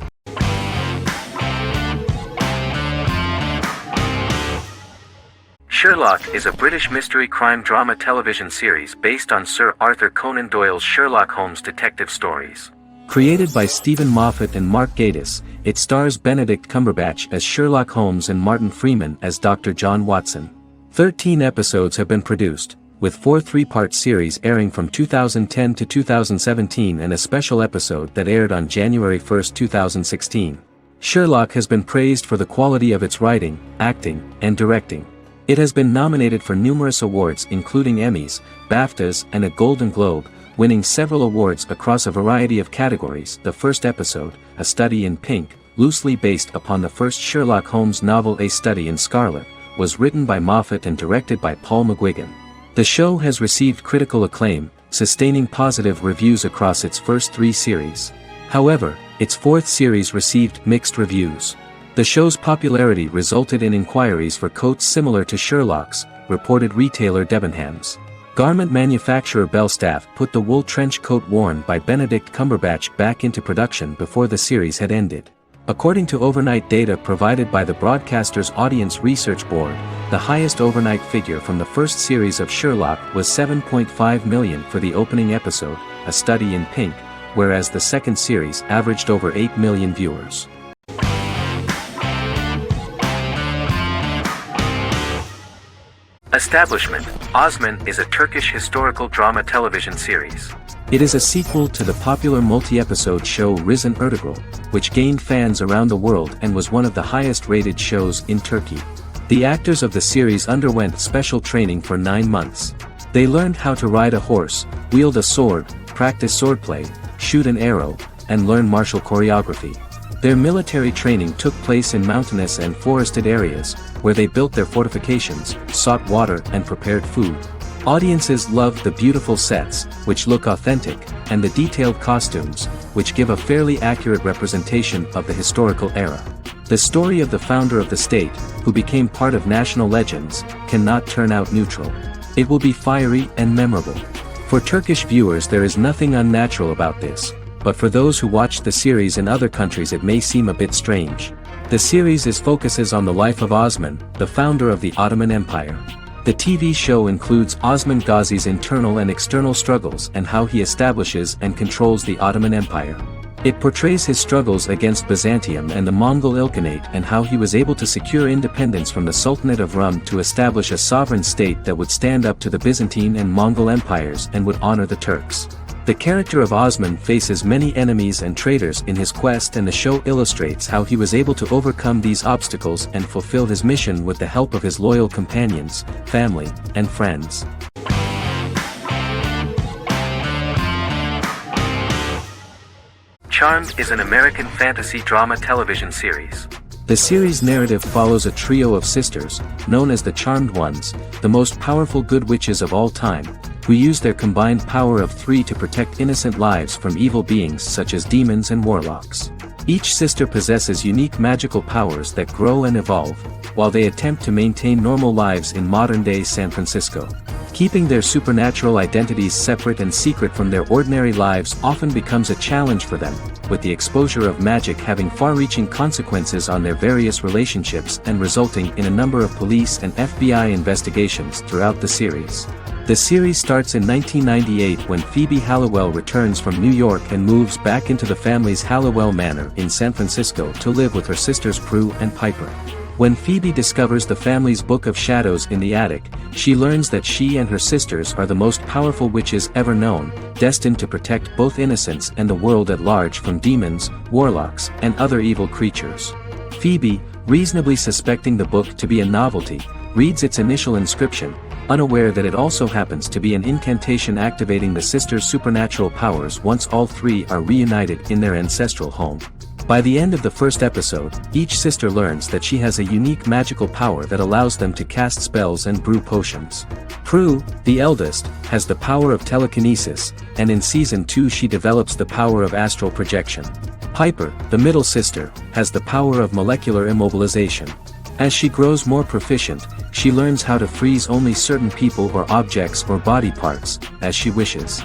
Sherlock is a British mystery crime drama television series based on Sir Arthur Conan Doyle's Sherlock Holmes detective stories. Created by Stephen Moffat and Mark Gatiss, it stars Benedict Cumberbatch as Sherlock Holmes and Martin Freeman as Dr. John Watson. 13 episodes have been produced, with 4 three-part series airing from 2010 to 2017 and a special episode that aired on January 1, 2016. Sherlock has been praised for the quality of its writing, acting, and directing. It has been nominated for numerous awards including Emmys, BAFTAs, and a Golden Globe, winning several awards across a variety of categories. The first episode, A Study in Pink, loosely based upon the first Sherlock Holmes novel A Study in Scarlet, was written by Moffat and directed by Paul McGuigan. The show has received critical acclaim, sustaining positive reviews across its first 3 series. However, its 4th series received mixed reviews. The show's popularity resulted in inquiries for coats similar to Sherlock's, reported retailer Debenhams. Garment manufacturer Belstaff put the wool trench coat worn by Benedict Cumberbatch back into production before the series had ended. According to overnight data provided by the broadcaster's Audience Research Board, the highest overnight figure from the first series of Sherlock was 7.5 million for the opening episode, A Study in Pink, whereas the second series averaged over 8 million viewers. Establishment: Osman is a Turkish historical drama television series. It is a sequel to the popular multi-episode show Risen Ertugrul, which gained fans around the world and was one of the highest-rated shows in Turkey. The actors of the series underwent special training for 9 months. They learned how to ride a horse, wield a sword, practice swordplay, shoot an arrow, and learn martial choreography. Their military training took place in mountainous and forested areas, where they built their fortifications, sought water and prepared food. Audiences loved the beautiful sets, which look authentic, and the detailed costumes, which give a fairly accurate representation of the historical era. The story of the founder of the state, who became part of national legends, cannot turn out neutral. It will be fiery and memorable. For Turkish viewers there is nothing unnatural about this, but for those who watched the series in other countries it may seem a bit strange. The series focuses on the life of Osman, the founder of the Ottoman Empire. The TV show includes Osman Ghazi's internal and external struggles and how he establishes and controls the Ottoman Empire. It portrays his struggles against Byzantium and the Mongol Ilkhanate and how he was able to secure independence from the Sultanate of Rum to establish a sovereign state that would stand up to the Byzantine and Mongol empires and would honor the Turks. The character of Osman faces many enemies and traitors in his quest, and the show illustrates how he was able to overcome these obstacles and fulfill his mission with the help of his loyal companions, family, and friends. Charmed is an American fantasy drama television series. The series' narrative follows a trio of sisters, known as the Charmed Ones, the most powerful good witches of all time, who use their combined power of 3 to protect innocent lives from evil beings such as demons and warlocks. Each sister possesses unique magical powers that grow and evolve, while they attempt to maintain normal lives in modern-day San Francisco. Keeping their supernatural identities separate and secret from their ordinary lives often becomes a challenge for them, with the exposure of magic having far-reaching consequences on their various relationships and resulting in a number of police and FBI investigations throughout the series. The series starts in 1998 when Phoebe Halliwell returns from New York and moves back into the family's Halliwell Manor in San Francisco to live with her sisters Prue and Piper. When Phoebe discovers the family's Book of Shadows in the attic, she learns that she and her sisters are the most powerful witches ever known, destined to protect both innocents and the world at large from demons, warlocks, and other evil creatures. Phoebe, reasonably suspecting the book to be a novelty, reads its initial inscription, unaware that it also happens to be an incantation activating the sisters' supernatural powers once all 3 are reunited in their ancestral home. By the end of the first episode, each sister learns that she has a unique magical power that allows them to cast spells and brew potions. Prue, the eldest, has the power of telekinesis, and in Season 2 she develops the power of astral projection. Piper, the middle sister, has the power of molecular immobilization. As she grows more proficient, she learns how to freeze only certain people or objects or body parts, as she wishes.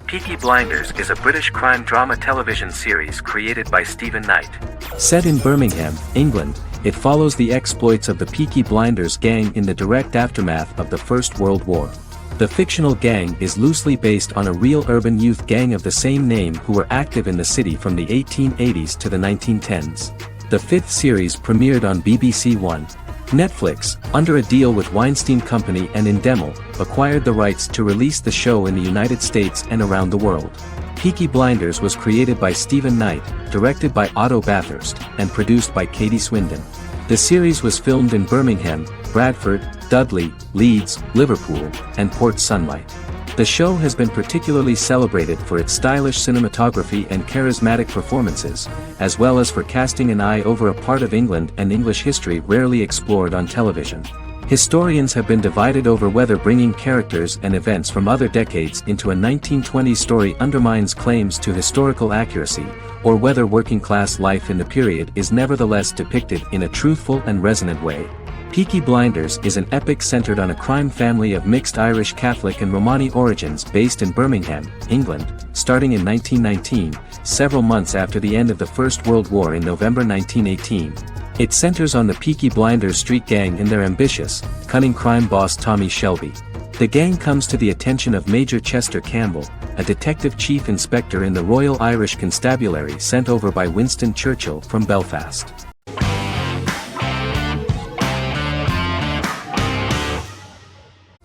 Peaky Blinders is a British crime drama television series created by Stephen Knight. Set in Birmingham, England, it follows the exploits of the Peaky Blinders gang in the direct aftermath of the First World War. The fictional gang is loosely based on a real urban youth gang of the same name who were active in the city from the 1880s to the 1910s. The 5th series premiered on BBC One. Netflix, under a deal with Weinstein Company and Endemol, acquired the rights to release the show in the United States and around the world. Peaky Blinders was created by Stephen Knight, directed by Otto Bathurst, and produced by Katie Swindon. The series was filmed in Birmingham, Bradford, Dudley, Leeds, Liverpool, and Port Sunlight. The show has been particularly celebrated for its stylish cinematography and charismatic performances, as well as for casting an eye over a part of England and English history rarely explored on television. Historians have been divided over whether bringing characters and events from other decades into a 1920s story undermines claims to historical accuracy, or whether working-class life in the period is nevertheless depicted in a truthful and resonant way. Peaky Blinders is an epic centered on a crime family of mixed Irish Catholic and Romani origins based in Birmingham, England, starting in 1919, several months after the end of the First World War in November 1918. It centers on the Peaky Blinders street gang and their ambitious, cunning crime boss Tommy Shelby. The gang comes to the attention of Major Chester Campbell, a detective chief inspector in the Royal Irish Constabulary sent over by Winston Churchill from Belfast.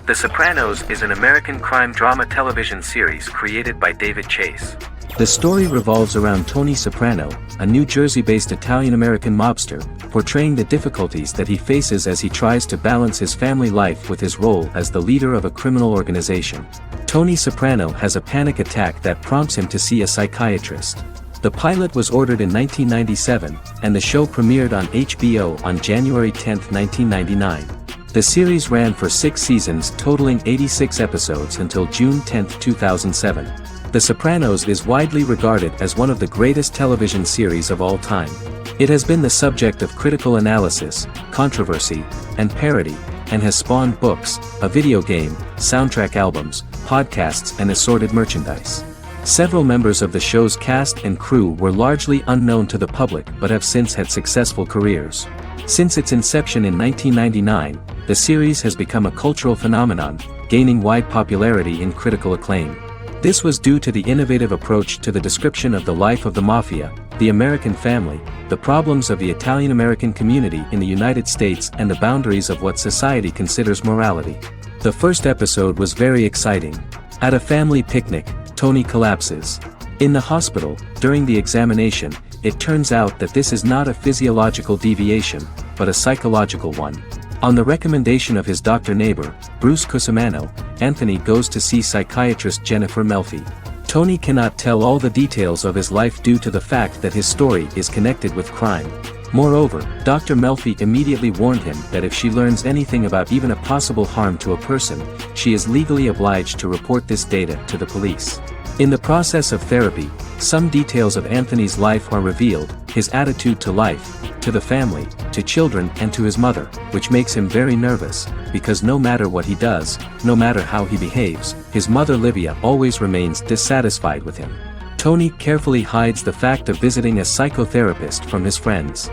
The Sopranos is an American crime drama television series created by David Chase. The story revolves around Tony Soprano, a New Jersey-based Italian-American mobster, portraying the difficulties that he faces as he tries to balance his family life with his role as the leader of a criminal organization. Tony Soprano has a panic attack that prompts him to see a psychiatrist. The pilot was ordered in 1997, and the show premiered on HBO on January 10, 1999. The series ran for 6 seasons totaling 86 episodes until June 10, 2007. The Sopranos is widely regarded as one of the greatest television series of all time. It has been the subject of critical analysis, controversy, and parody, and has spawned books, a video game, soundtrack albums, podcasts and assorted merchandise. Several members of the show's cast and crew were largely unknown to the public but have since had successful careers. Since its inception in 1999, the series has become a cultural phenomenon, gaining wide popularity and critical acclaim. This was due to the innovative approach to the description of the life of the mafia, the American family, the problems of the Italian-American community in the United States and the boundaries of what society considers morality. The first episode was very exciting. At a family picnic, Tony collapses. In the hospital, during the examination, it turns out that this is not a physiological deviation, but a psychological one. On the recommendation of his doctor neighbor, Bruce Cusimano, Anthony goes to see psychiatrist Jennifer Melfi. Tony cannot tell all the details of his life due to the fact that his story is connected with crime. Moreover, Dr. Melfi immediately warned him that if she learns anything about even a possible harm to a person, she is legally obliged to report this data to the police. In the process of therapy, some details of Anthony's life are revealed, his attitude to life, to the family, to children and to his mother, which makes him very nervous, because no matter what he does, no matter how he behaves, his mother Livia always remains dissatisfied with him. Tony carefully hides the fact of visiting a psychotherapist from his friends.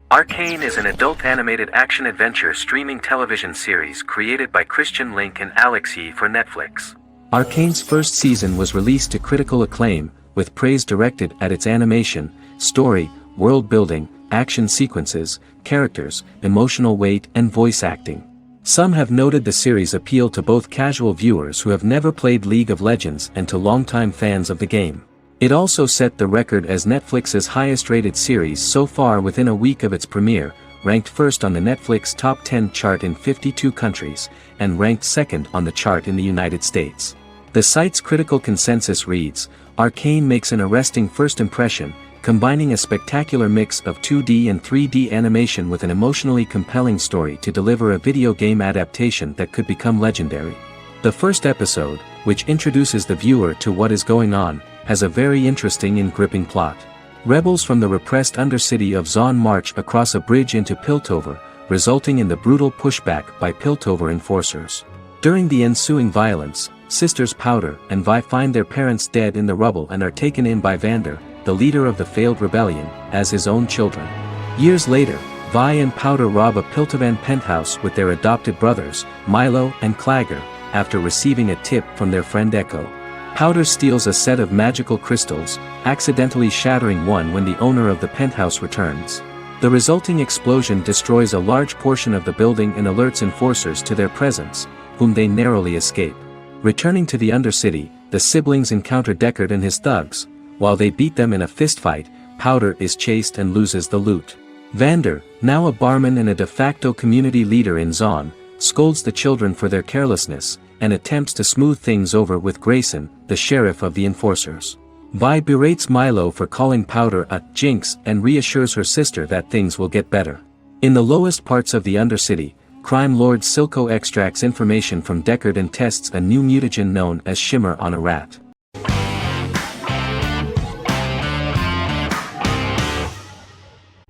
Arcane is an adult animated action-adventure streaming television series created by Christian Link and Alex Yee for Netflix. Arcane's first season was released to critical acclaim, with praise directed at its animation, story, world building, action sequences, characters, emotional weight and voice acting. Some have noted the series' appeal to both casual viewers who have never played League of Legends and to longtime fans of the game. It also set the record as Netflix's highest-rated series so far within a week of its premiere, ranked first on the Netflix Top 10 chart in 52 countries, and ranked second on the chart in the United States. The site's critical consensus reads, "Arcane makes an arresting first impression, combining a spectacular mix of 2D and 3D animation with an emotionally compelling story to deliver a video game adaptation that could become legendary." The first episode, which introduces the viewer to what is going on, has a very interesting and gripping plot. Rebels from the repressed undercity of Zon march across a bridge into Piltover, resulting in the brutal pushback by Piltover enforcers. During the ensuing violence, sisters Powder and Vi find their parents dead in the rubble and are taken in by Vander, the leader of the failed rebellion, as his own children. Years later, Vi and Powder rob a Piltovan penthouse with their adopted brothers, Milo and Clagger, after receiving a tip from their friend Echo. Powder steals a set of magical crystals, accidentally shattering one when the owner of the penthouse returns. The resulting explosion destroys a large portion of the building and alerts enforcers to their presence, whom they narrowly escape. Returning to the Undercity, the siblings encounter Deckard and his thugs. While they beat them in a fistfight, Powder is chased and loses the loot. Vander, now a barman and a de facto community leader in Zon, scolds the children for their carelessness, and attempts to smooth things over with Grayson, the sheriff of the enforcers. Vi berates Milo for calling Powder a jinx and reassures her sister that things will get better. In the lowest parts of the Undercity, crime lord Silco extracts information from Deckard and tests a new mutagen known as Shimmer on a rat.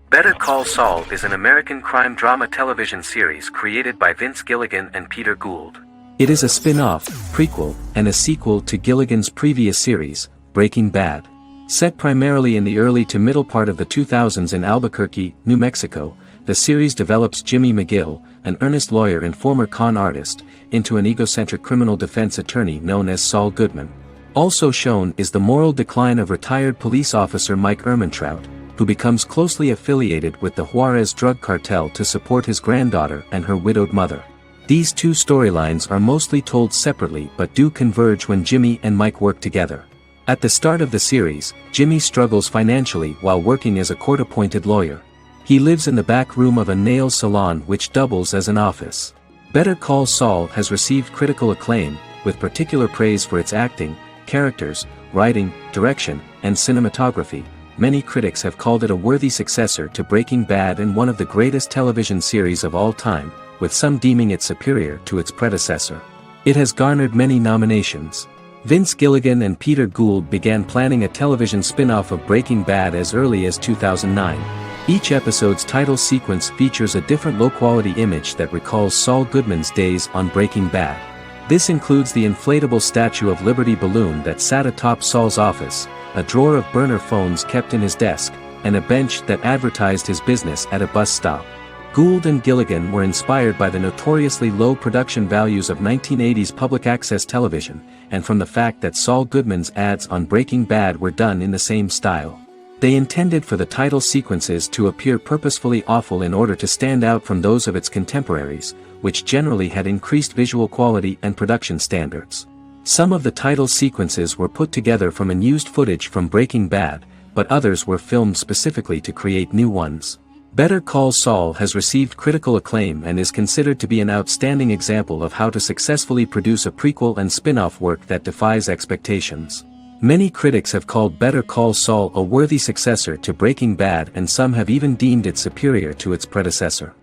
Better Call Saul is an American crime drama television series created by Vince Gilligan and Peter Gould. It is a spin-off, prequel, and a sequel to Gilligan's previous series, Breaking Bad. Set primarily in the early to middle part of the 2000s in Albuquerque, New Mexico, the series develops Jimmy McGill, an earnest lawyer and former con artist, into an egocentric criminal defense attorney known as Saul Goodman. Also shown is the moral decline of retired police officer Mike Ehrmantraut, who becomes closely affiliated with the Juarez drug cartel to support his granddaughter and her widowed mother. These two storylines are mostly told separately but do converge when Jimmy and Mike work together. At the start of the series, Jimmy struggles financially while working as a court-appointed lawyer. He lives in the back room of a nail salon which doubles as an office. Better Call Saul has received critical acclaim, with particular praise for its acting, characters, writing, direction, and cinematography. Many critics have called it a worthy successor to Breaking Bad and one of the greatest television series of all time, with some deeming it superior to its predecessor. It has garnered many nominations. Vince Gilligan and Peter Gould began planning a television spin-off of Breaking Bad as early as 2009. Each episode's title sequence features a different low-quality image that recalls Saul Goodman's days on Breaking Bad. This includes the inflatable Statue of Liberty balloon that sat atop Saul's office, a drawer of burner phones kept in his desk, and a bench that advertised his business at a bus stop. Gould and Gilligan were inspired by the notoriously low production values of 1980s public access television, and from the fact that Saul Goodman's ads on Breaking Bad were done in the same style. They intended for the title sequences to appear purposefully awful in order to stand out from those of its contemporaries, which generally had increased visual quality and production standards. Some of the title sequences were put together from unused footage from Breaking Bad, but others were filmed specifically to create new ones. Better Call Saul has received critical acclaim and is considered to be an outstanding example of how to successfully produce a prequel and spin-off work that defies expectations. Many critics have called Better Call Saul a worthy successor to Breaking Bad, and some have even deemed it superior to its predecessor.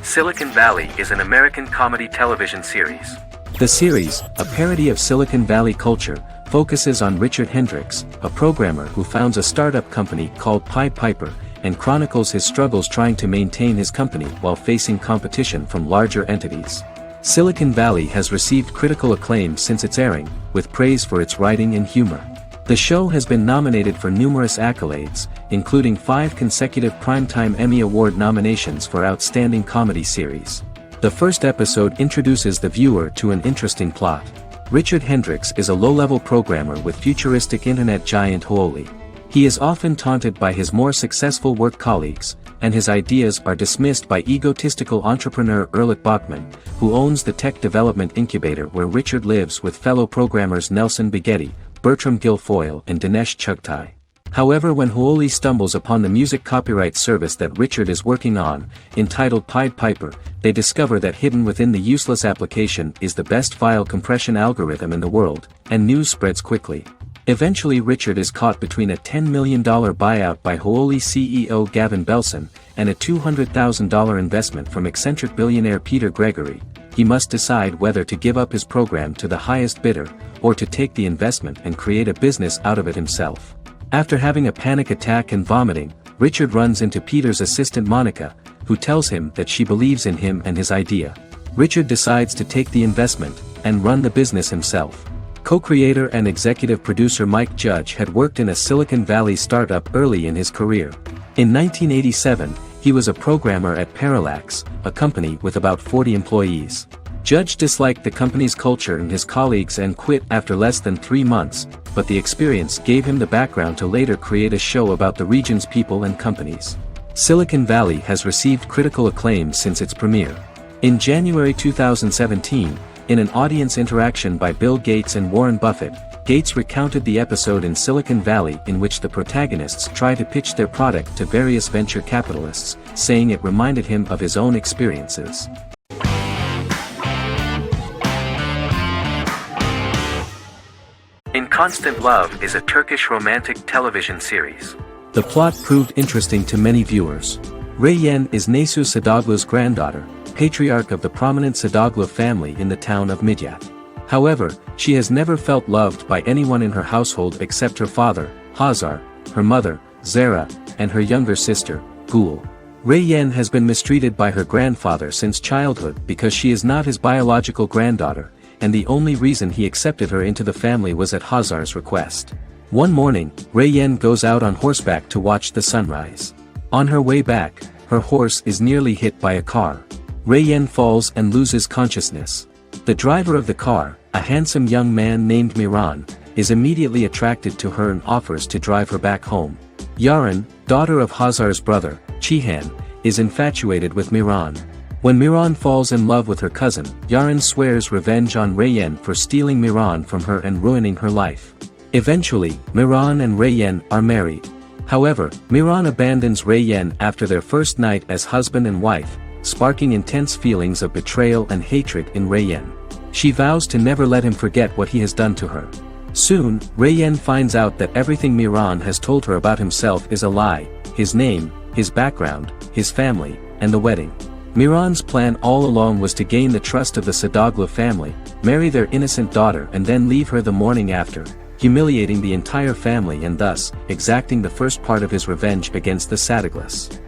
Silicon Valley is an American comedy television series. The series, a parody of Silicon Valley culture, focuses on Richard Hendricks, a programmer who founds a startup company called Pied Piper, and chronicles his struggles trying to maintain his company while facing competition from larger entities. Silicon Valley has received critical acclaim since its airing, with praise for its writing and humor. The show has been nominated for numerous accolades, including 5 consecutive Primetime Emmy Award nominations for Outstanding Comedy Series. The first episode introduces the viewer to an interesting plot. Richard Hendricks is a low-level programmer with futuristic internet giant Huoli. He is often taunted by his more successful work colleagues, and his ideas are dismissed by egotistical entrepreneur Erlich Bachman, who owns the tech development incubator where Richard lives with fellow programmers Nelson Bigetti, Bertram Guilfoyle and Dinesh Chugtai. However, when Huoli stumbles upon the music copyright service that Richard is working on, entitled Pied Piper, they discover that hidden within the useless application is the best file compression algorithm in the world, and news spreads quickly. Eventually Richard is caught between a $10 million buyout by Huoli CEO Gavin Belson, and a $200,000 investment from eccentric billionaire Peter Gregory. He must decide whether to give up his program to the highest bidder, or to take the investment and create a business out of it himself. After having a panic attack and vomiting, Richard runs into Peter's assistant Monica, who tells him that she believes in him and his idea. Richard decides to take the investment, and run the business himself. Co-creator and executive producer Mike Judge had worked in a Silicon Valley startup early in his career. In 1987, he was a programmer at Parallax, a company with about 40 employees. Judge disliked the company's culture and his colleagues and quit after less than 3 months, but the experience gave him the background to later create a show about the region's people and companies. Silicon Valley has received critical acclaim since its premiere. In January 2017, in an audience interaction by Bill Gates and Warren Buffett, Gates recounted the episode in Silicon Valley in which the protagonists try to pitch their product to various venture capitalists, saying it reminded him of his own experiences. In Constant Love is a Turkish romantic television series. The plot proved interesting to many viewers. Reyyen is Nesu Sadoglu's granddaughter, patriarch of the prominent Sadoglu family in the town of Midyat. However, she has never felt loved by anyone in her household except her father, Hazar, her mother, Zara, and her younger sister, Gül. Reyyen has been mistreated by her grandfather since childhood because she is not his biological granddaughter, and the only reason he accepted her into the family was at Hazar's request. One morning, Reyyen goes out on horseback to watch the sunrise. On her way back, her horse is nearly hit by a car. Reyyen falls and loses consciousness. The driver of the car, a handsome young man named Miran, is immediately attracted to her and offers to drive her back home. Yargı, daughter of Hazar's brother, Cihan, is infatuated with Miran. When Miran falls in love with her cousin, Yargı swears revenge on Reyyen for stealing Miran from her and ruining her life. Eventually, Miran and Reyyen are married. However, Miran abandons Reyyen after their first night as husband and wife, sparking intense feelings of betrayal and hatred in Reyyen. She vows to never let him forget what he has done to her. Soon, Reyyen finds out that everything Miran has told her about himself is a lie: his name, his background, his family, and the wedding. Miran's plan all along was to gain the trust of the Sadoglu family, marry their innocent daughter and then leave her the morning after, humiliating the entire family and thus, exacting the first part of his revenge against the Sadoglus.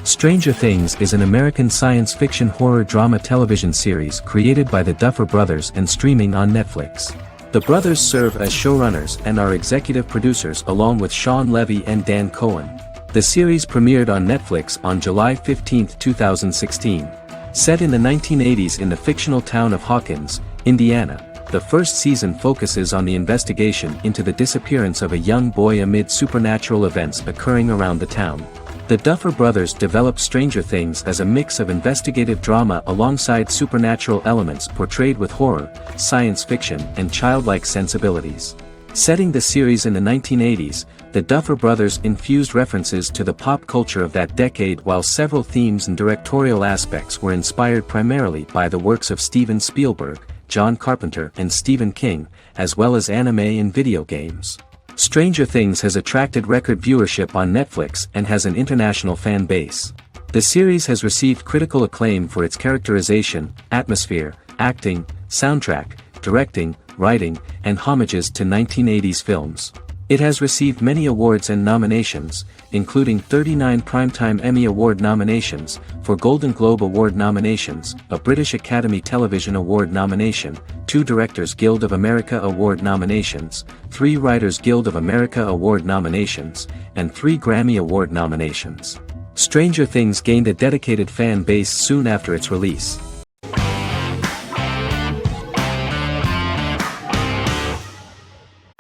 Stranger Things is an American science fiction horror drama television series created by the Duffer Brothers and streaming on Netflix. The brothers serve as showrunners and are executive producers along with Sean Levy and Dan Cohen. The series premiered on Netflix on July 15, 2016. Set in the 1980s in the fictional town of Hawkins, Indiana, the first season focuses on the investigation into the disappearance of a young boy amid supernatural events occurring around the town. The Duffer Brothers developed Stranger Things as a mix of investigative drama alongside supernatural elements portrayed with horror, science fiction, and childlike sensibilities. Setting the series in the 1980s, the Duffer Brothers infused references to the pop culture of that decade while several themes and directorial aspects were inspired primarily by the works of Steven Spielberg, John Carpenter and Stephen King, as well as anime and video games. Stranger Things has attracted record viewership on Netflix and has an international fan base. The series has received critical acclaim for its characterization, atmosphere, acting, soundtrack, directing, writing, and homages to 1980s films. It has received many awards and nominations, including 39 Primetime Emmy Award nominations, 4 Golden Globe Award nominations, a British Academy Television Award nomination, 2 Directors Guild of America Award nominations, 3 Writers Guild of America Award nominations, and 3 Grammy Award nominations. Stranger Things gained a dedicated fan base soon after its release.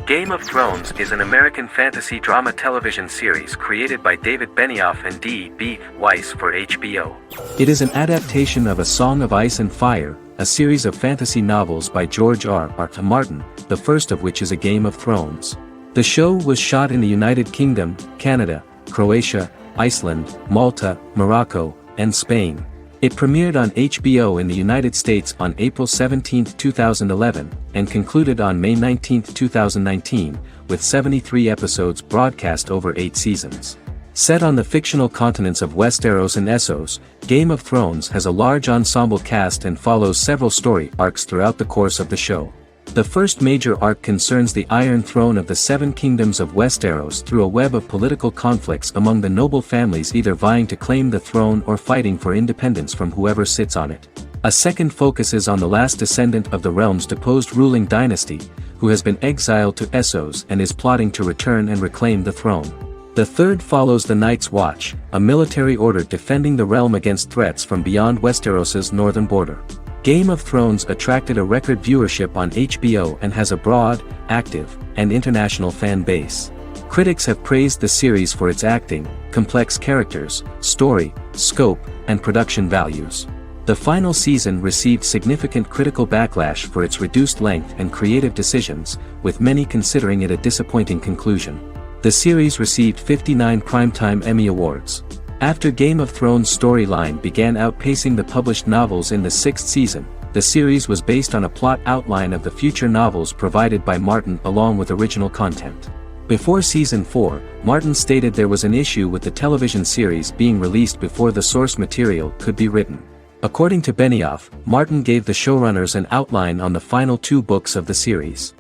Game of Thrones is an American fantasy drama television series created by David Benioff and D.B. Weiss for HBO. It is an adaptation of A Song of Ice and Fire, a series of fantasy novels by George R.R. Martin, the first of which is A Game of Thrones. The show was shot in the United Kingdom, Canada, Croatia, Iceland, Malta, Morocco, and Spain. It premiered on HBO in the United States on April 17, 2011, and concluded on May 19, 2019, with 73 episodes broadcast over 8 seasons. Set on the fictional continents of Westeros and Essos, Game of Thrones has a large ensemble cast and follows several story arcs throughout the course of the show. The first major arc concerns the Iron Throne of the Seven Kingdoms of Westeros through a web of political conflicts among the noble families either vying to claim the throne or fighting for independence from whoever sits on it. A second focuses on the last descendant of the realm's deposed ruling dynasty, who has been exiled to Essos and is plotting to return and reclaim the throne. The third follows the Night's Watch, a military order defending the realm against threats from beyond Westeros's northern border. Game of Thrones attracted a record viewership on HBO and has a broad, active, and international fan base. Critics have praised the series for its acting, complex characters, story, scope, and production values. The final season received significant critical backlash for its reduced length and creative decisions, with many considering it a disappointing conclusion. The series received 59 Primetime Emmy Awards. After Game of Thrones' storyline began outpacing the published novels in the sixth season, the series was based on a plot outline of the future novels provided by Martin along with original content. Before Season 4, Martin stated there was an issue with the television series being released before the source material could be written. According to Benioff, Martin gave the showrunners an outline on the final 2 books of the series.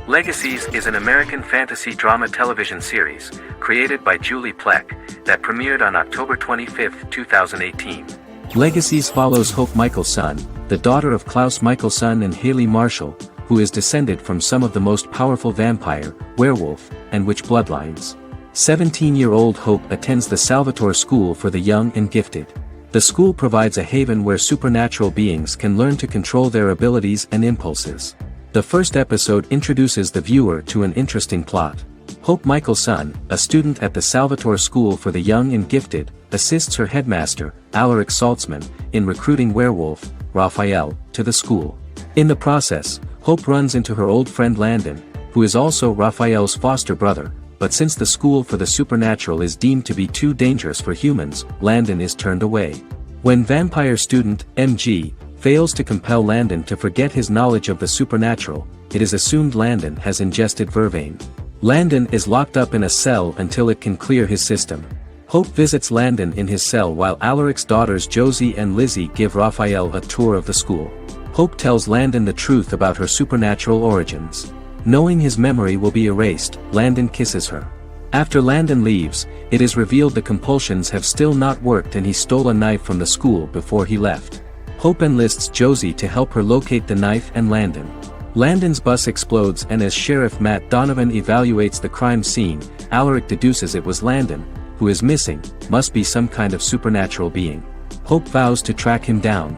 Legacies is an American fantasy drama television series, created by Julie Plec, that premiered on October 25, 2018. Legacies follows Hope Michelson, the daughter of Klaus Michelson and Haley Marshall, who is descended from some of the most powerful vampire, werewolf, and witch bloodlines. 17-year-old Hope attends the Salvatore School for the Young and Gifted. The school provides a haven where supernatural beings can learn to control their abilities and impulses. The first episode introduces the viewer to an interesting plot. Hope Michelson, a student at the Salvatore School for the Young and Gifted, assists her headmaster, Alaric Saltzman, in recruiting werewolf, Raphael, to the school. In the process, Hope runs into her old friend Landon, who is also Raphael's foster brother, but since the school for the supernatural is deemed to be too dangerous for humans, Landon is turned away. When vampire student, MG, fails to compel Landon to forget his knowledge of the supernatural, it is assumed Landon has ingested vervain. Landon is locked up in a cell until it can clear his system. Hope visits Landon in his cell while Alaric's daughters Josie and Lizzie give Raphael a tour of the school. Hope tells Landon the truth about her supernatural origins. Knowing his memory will be erased, Landon kisses her. After Landon leaves, it is revealed the compulsions have still not worked and he stole a knife from the school before he left. Hope enlists Josie to help her locate the knife and Landon. Landon's bus explodes and as Sheriff Matt Donovan evaluates the crime scene, Alaric deduces it was Landon, who is missing, must be some kind of supernatural being. Hope vows to track him down.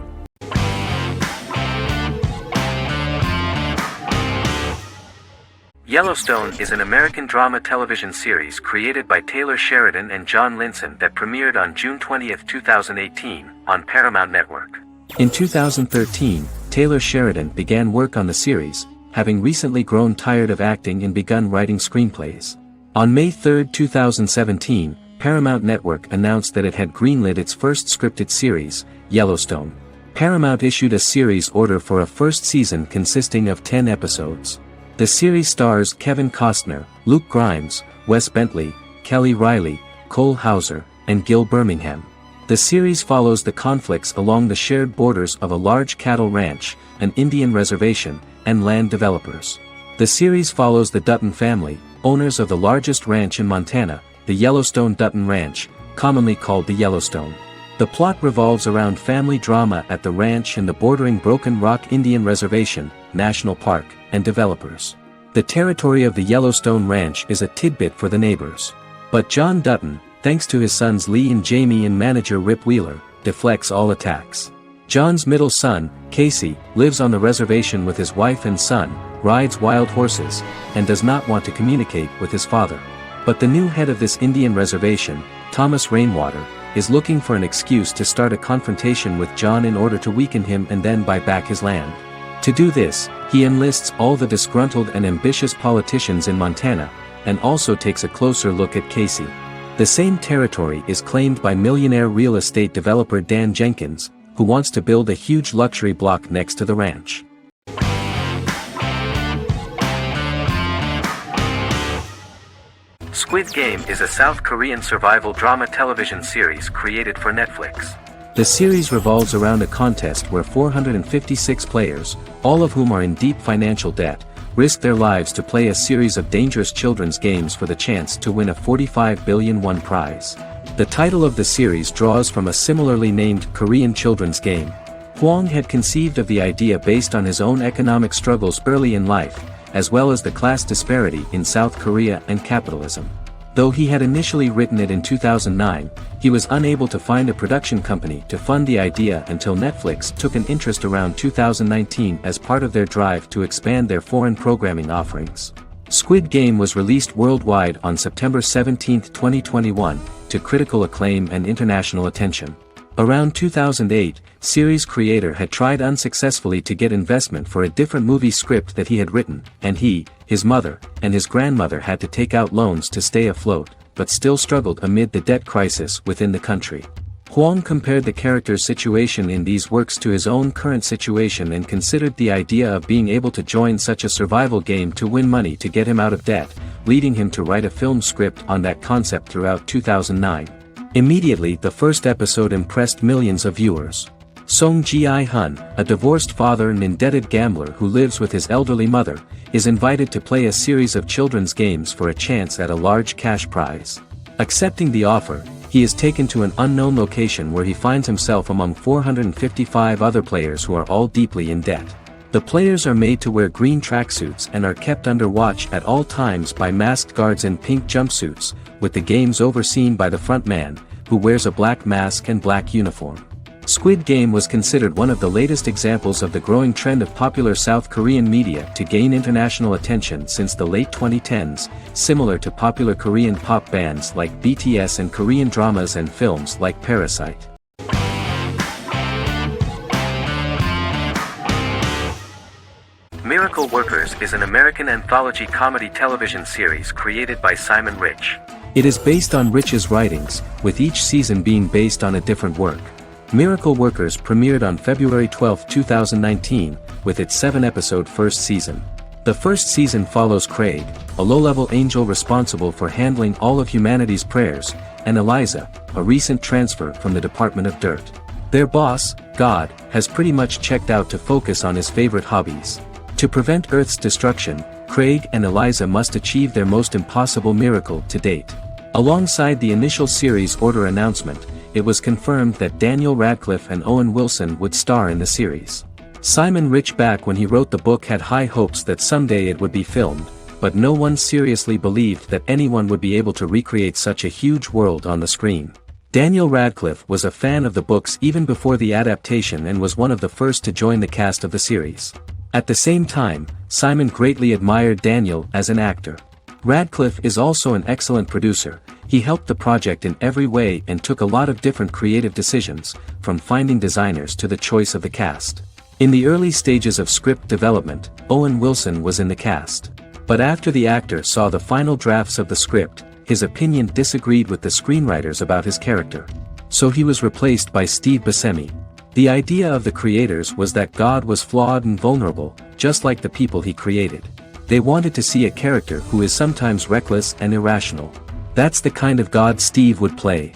Yellowstone is an American drama television series created by Taylor Sheridan and John Linson that premiered on June 20, 2018, on Paramount Network. In 2013, Taylor Sheridan began work on the series, having recently grown tired of acting and begun writing screenplays. On May 3, 2017, Paramount Network announced that it had greenlit its first scripted series, Yellowstone. Paramount issued a series order for a first season consisting of 10 episodes. The series stars Kevin Costner, Luke Grimes, Wes Bentley, Kelly Riley, Cole Hauser, and Gil Birmingham. The series follows the conflicts along the shared borders of a large cattle ranch, an Indian reservation, and land developers. The series follows the Dutton family, owners of the largest ranch in Montana, the Yellowstone Dutton Ranch, commonly called the Yellowstone. The plot revolves around family drama at the ranch and the bordering Broken Rock Indian Reservation, National Park, and developers. The territory of the Yellowstone Ranch is a tidbit for the neighbors. But John Dutton, thanks to his sons Lee and Jamie and manager Rip Wheeler, deflects all attacks. John's middle son, Casey, lives on the reservation with his wife and son, rides wild horses, and does not want to communicate with his father. But the new head of this Indian reservation, Thomas Rainwater, is looking for an excuse to start a confrontation with John in order to weaken him and then buy back his land. To do this, he enlists all the disgruntled and ambitious politicians in Montana, and also takes a closer look at Casey. The same territory is claimed by millionaire real estate developer Dan Jenkins, who wants to build a huge luxury block next to the ranch. Squid Game is a South Korean survival drama television series created for Netflix. The series revolves around a contest where 456 players, all of whom are in deep financial debt, risk their lives to play a series of dangerous children's games for the chance to win a 45 billion won prize. The title of the series draws from a similarly named Korean children's game. Hwang had conceived of the idea based on his own economic struggles early in life, as well as the class disparity in South Korea and capitalism. Though he had initially written it in 2009, he was unable to find a production company to fund the idea until Netflix took an interest around 2019 as part of their drive to expand their foreign programming offerings. Squid Game was released worldwide on September 17, 2021, to critical acclaim and international attention. Around 2008, series creator had tried unsuccessfully to get investment for a different movie script that he had written, and he, his mother, and his grandmother had to take out loans to stay afloat, but still struggled amid the debt crisis within the country. Huang compared the character's situation in these works to his own current situation and considered the idea of being able to join such a survival game to win money to get him out of debt, leading him to write a film script on that concept throughout 2009. Immediately the first episode impressed millions of viewers. Song Ji-hun, a divorced father and indebted gambler who lives with his elderly mother, is invited to play a series of children's games for a chance at a large cash prize. Accepting the offer, he is taken to an unknown location where he finds himself among 455 other players who are all deeply in debt. The players are made to wear green tracksuits and are kept under watch at all times by masked guards in pink jumpsuits, with the games overseen by the front man, who wears a black mask and black uniform. Squid Game was considered one of the latest examples of the growing trend of popular South Korean media to gain international attention since the late 2010s, similar to popular Korean pop bands like BTS and Korean dramas and films like Parasite. Miracle Workers is an American anthology comedy television series created by Simon Rich. It is based on Rich's writings, with each season being based on a different work. Miracle Workers premiered on February 12, 2019, with its 7-episode first season. The first season follows Craig, a low-level angel responsible for handling all of humanity's prayers, and Eliza, a recent transfer from the Department of Dirt. Their boss, God, has pretty much checked out to focus on his favorite hobbies. To prevent Earth's destruction, Craig and Eliza must achieve their most impossible miracle to date. Alongside the initial series order announcement, it was confirmed that Daniel Radcliffe and Owen Wilson would star in the series. Simon Rich back when he wrote the book had high hopes that someday it would be filmed, but no one seriously believed that anyone would be able to recreate such a huge world on the screen. Daniel Radcliffe was a fan of the books even before the adaptation and was one of the first to join the cast of the series. At the same time, Simon greatly admired Daniel as an actor. Radcliffe is also an excellent producer. He helped the project in every way and took a lot of different creative decisions, from finding designers to the choice of the cast. In the early stages of script development, Owen Wilson was in the cast. But after the actor saw the final drafts of the script, his opinion disagreed with the screenwriters about his character. So he was replaced by Steve Buscemi. The idea of the creators was that God was flawed and vulnerable, just like the people he created. They wanted to see a character who is sometimes reckless and irrational. That's the kind of God Steve would play.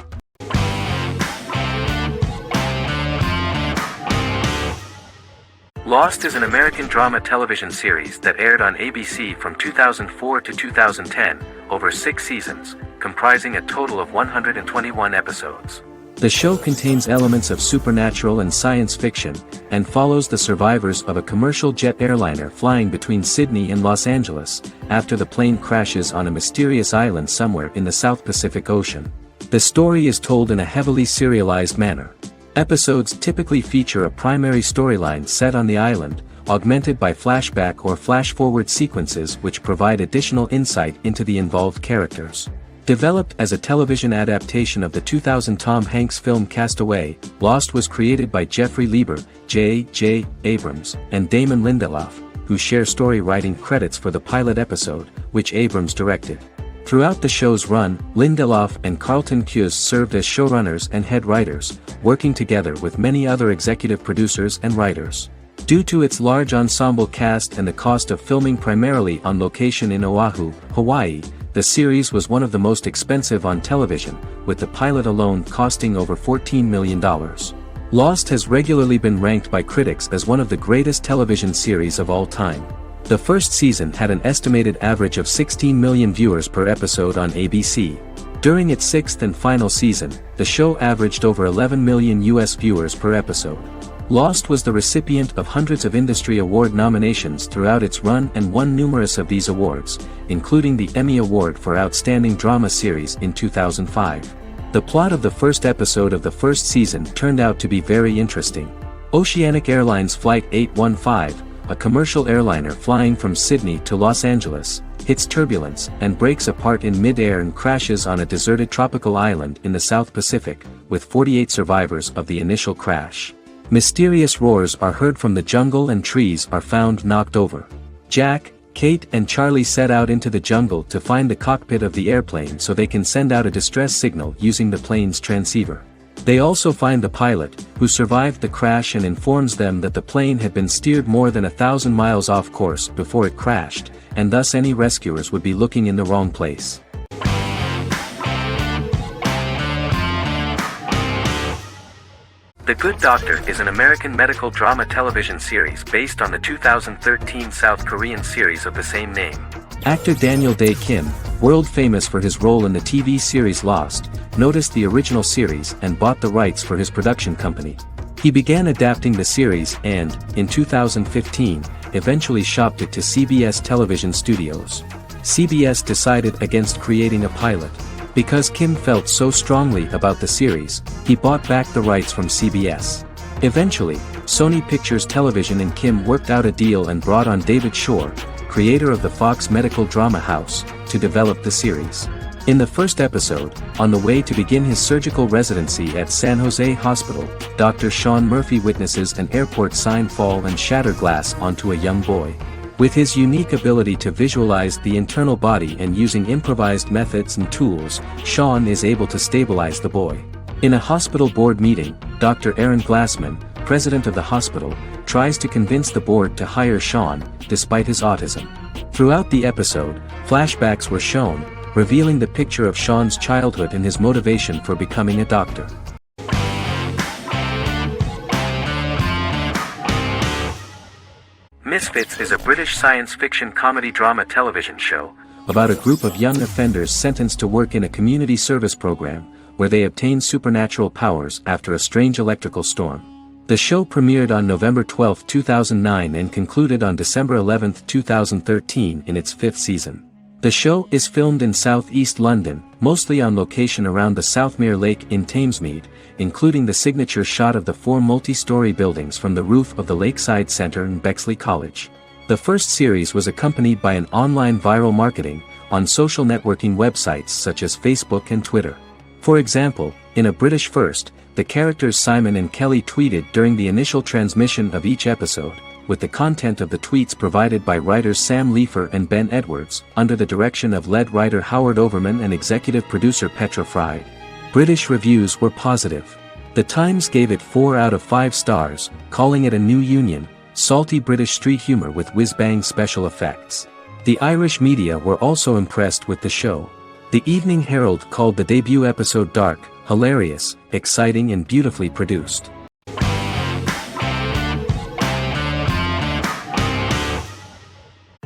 Lost is an American drama television series that aired on ABC from 2004 to 2010, over 6 seasons, comprising a total of 121 episodes. The show contains elements of supernatural and science fiction, and follows the survivors of a commercial jet airliner flying between Sydney and Los Angeles, after the plane crashes on a mysterious island somewhere in the South Pacific Ocean. The story is told in a heavily serialized manner. Episodes typically feature a primary storyline set on the island, augmented by flashback or flash-forward sequences which provide additional insight into the involved characters. Developed as a television adaptation of the 2000 Tom Hanks film Castaway, Lost was created by Jeffrey Lieber, J.J. Abrams, and Damon Lindelof, who share story writing credits for the pilot episode, which Abrams directed. Throughout the show's run, Lindelof and Carlton Cuse served as showrunners and head writers, working together with many other executive producers and writers. Due to its large ensemble cast and the cost of filming primarily on location in Oahu, Hawaii, the series was one of the most expensive on television, with the pilot alone costing over $14 million. Lost has regularly been ranked by critics as one of the greatest television series of all time. The first season had an estimated average of 16 million viewers per episode on ABC. During its 6th and final season, the show averaged over 11 million US viewers per episode. Lost was the recipient of hundreds of industry award nominations throughout its run and won numerous of these awards, including the Emmy Award for Outstanding Drama Series in 2005. The plot of the first episode of the first season turned out to be very interesting. Oceanic Airlines Flight 815, a commercial airliner flying from Sydney to Los Angeles, hits turbulence and breaks apart in mid-air and crashes on a deserted tropical island in the South Pacific, with 48 survivors of the initial crash. Mysterious roars are heard from the jungle and trees are found knocked over. Jack, Kate and Charlie set out into the jungle to find the cockpit of the airplane so they can send out a distress signal using the plane's transceiver. They also find the pilot, who survived the crash and informs them that the plane had been steered more than 1,000 miles off course before it crashed, and thus any rescuers would be looking in the wrong place. The Good Doctor is an American medical drama television series based on the 2013 South Korean series of the same name. Actor Daniel Dae Kim, world famous for his role in the TV series Lost, noticed the original series and bought the rights for his production company. He began adapting the series and, in 2015, eventually shopped it to CBS Television Studios. CBS decided against creating a pilot. Because Kim felt so strongly about the series, he bought back the rights from CBS. Eventually, Sony Pictures Television and Kim worked out a deal and brought on David Shore, creator of the Fox medical drama house, to develop the series. In the first episode, on the way to begin his surgical residency at San Jose Hospital, Dr. Sean Murphy witnesses an airport sign fall and shatter glass onto a young boy. With his unique ability to visualize the internal body and using improvised methods and tools, Sean is able to stabilize the boy. In a hospital board meeting, Dr. Aaron Glassman, president of the hospital, tries to convince the board to hire Sean, despite his autism. Throughout the episode, flashbacks were shown, revealing the picture of Sean's childhood and his motivation for becoming a doctor. Misfits is a British science fiction comedy drama television show about a group of young offenders sentenced to work in a community service program, where they obtain supernatural powers after a strange electrical storm. The show premiered on November 12, 2009 and concluded on December 11, 2013 in its 5th season. The show is filmed in southeast London, mostly on location around the Southmere Lake in Thamesmead, including the signature shot of the 4 multi-story buildings from the roof of the Lakeside Centre and Bexley College. The first series was accompanied by an online viral marketing on social networking websites such as Facebook and Twitter. For example, in a British first, the characters Simon and Kelly tweeted during the initial transmission of each episode, with the content of the tweets provided by writers Sam Leifer and Ben Edwards, under the direction of lead writer Howard Overman and executive producer Petra Fried. British reviews were positive. The Times gave it 4 out of 5 stars, calling it a new union, salty British street humor with whiz-bang special effects. The Irish media were also impressed with the show. The Evening Herald called the debut episode dark, hilarious, exciting and beautifully produced.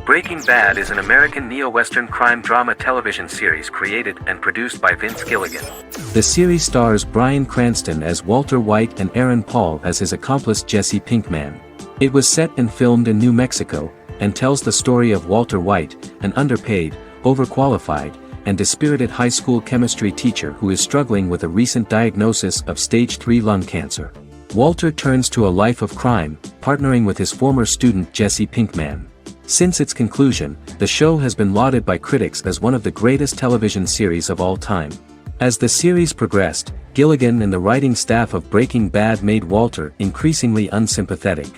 Breaking Bad is an American neo-Western crime drama television series created and produced by Vince Gilligan. The series stars Bryan Cranston as Walter White and Aaron Paul as his accomplice Jesse Pinkman. It was set and filmed in New Mexico, and tells the story of Walter White, an underpaid, overqualified, and dispirited high school chemistry teacher who is struggling with a recent diagnosis of stage 3 lung cancer. Walter turns to a life of crime, partnering with his former student Jesse Pinkman. Since its conclusion, the show has been lauded by critics as one of the greatest television series of all time. As the series progressed, Gilligan and the writing staff of Breaking Bad made Walter increasingly unsympathetic.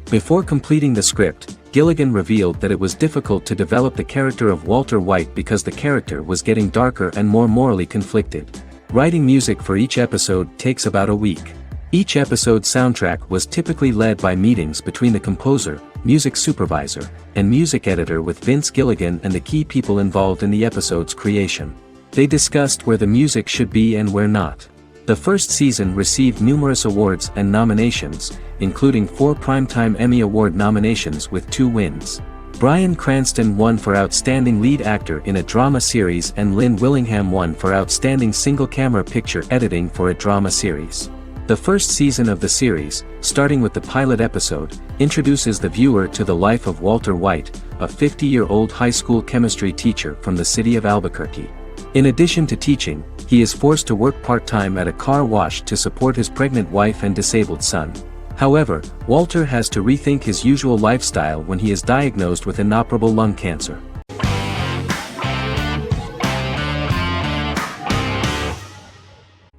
Before completing the script, Gilligan revealed that it was difficult to develop the character of Walter White because the character was getting darker and more morally conflicted. Writing music for each episode takes about a week. Each episode's soundtrack was typically led by meetings between the composer, music supervisor, and music editor with Vince Gilligan and the key people involved in the episode's creation. They discussed where the music should be and where not. The first season received numerous awards and nominations, including 4 Primetime Emmy Award nominations with 2 wins. Bryan Cranston won for Outstanding Lead Actor in a Drama Series and Lynn Willingham won for Outstanding Single-Camera Picture Editing for a Drama Series. The first season of the series, starting with the pilot episode, introduces the viewer to the life of Walter White, a 50-year-old high school chemistry teacher from the city of Albuquerque. In addition to teaching, he is forced to work part-time at a car wash to support his pregnant wife and disabled son. However, Walter has to rethink his usual lifestyle when he is diagnosed with inoperable lung cancer.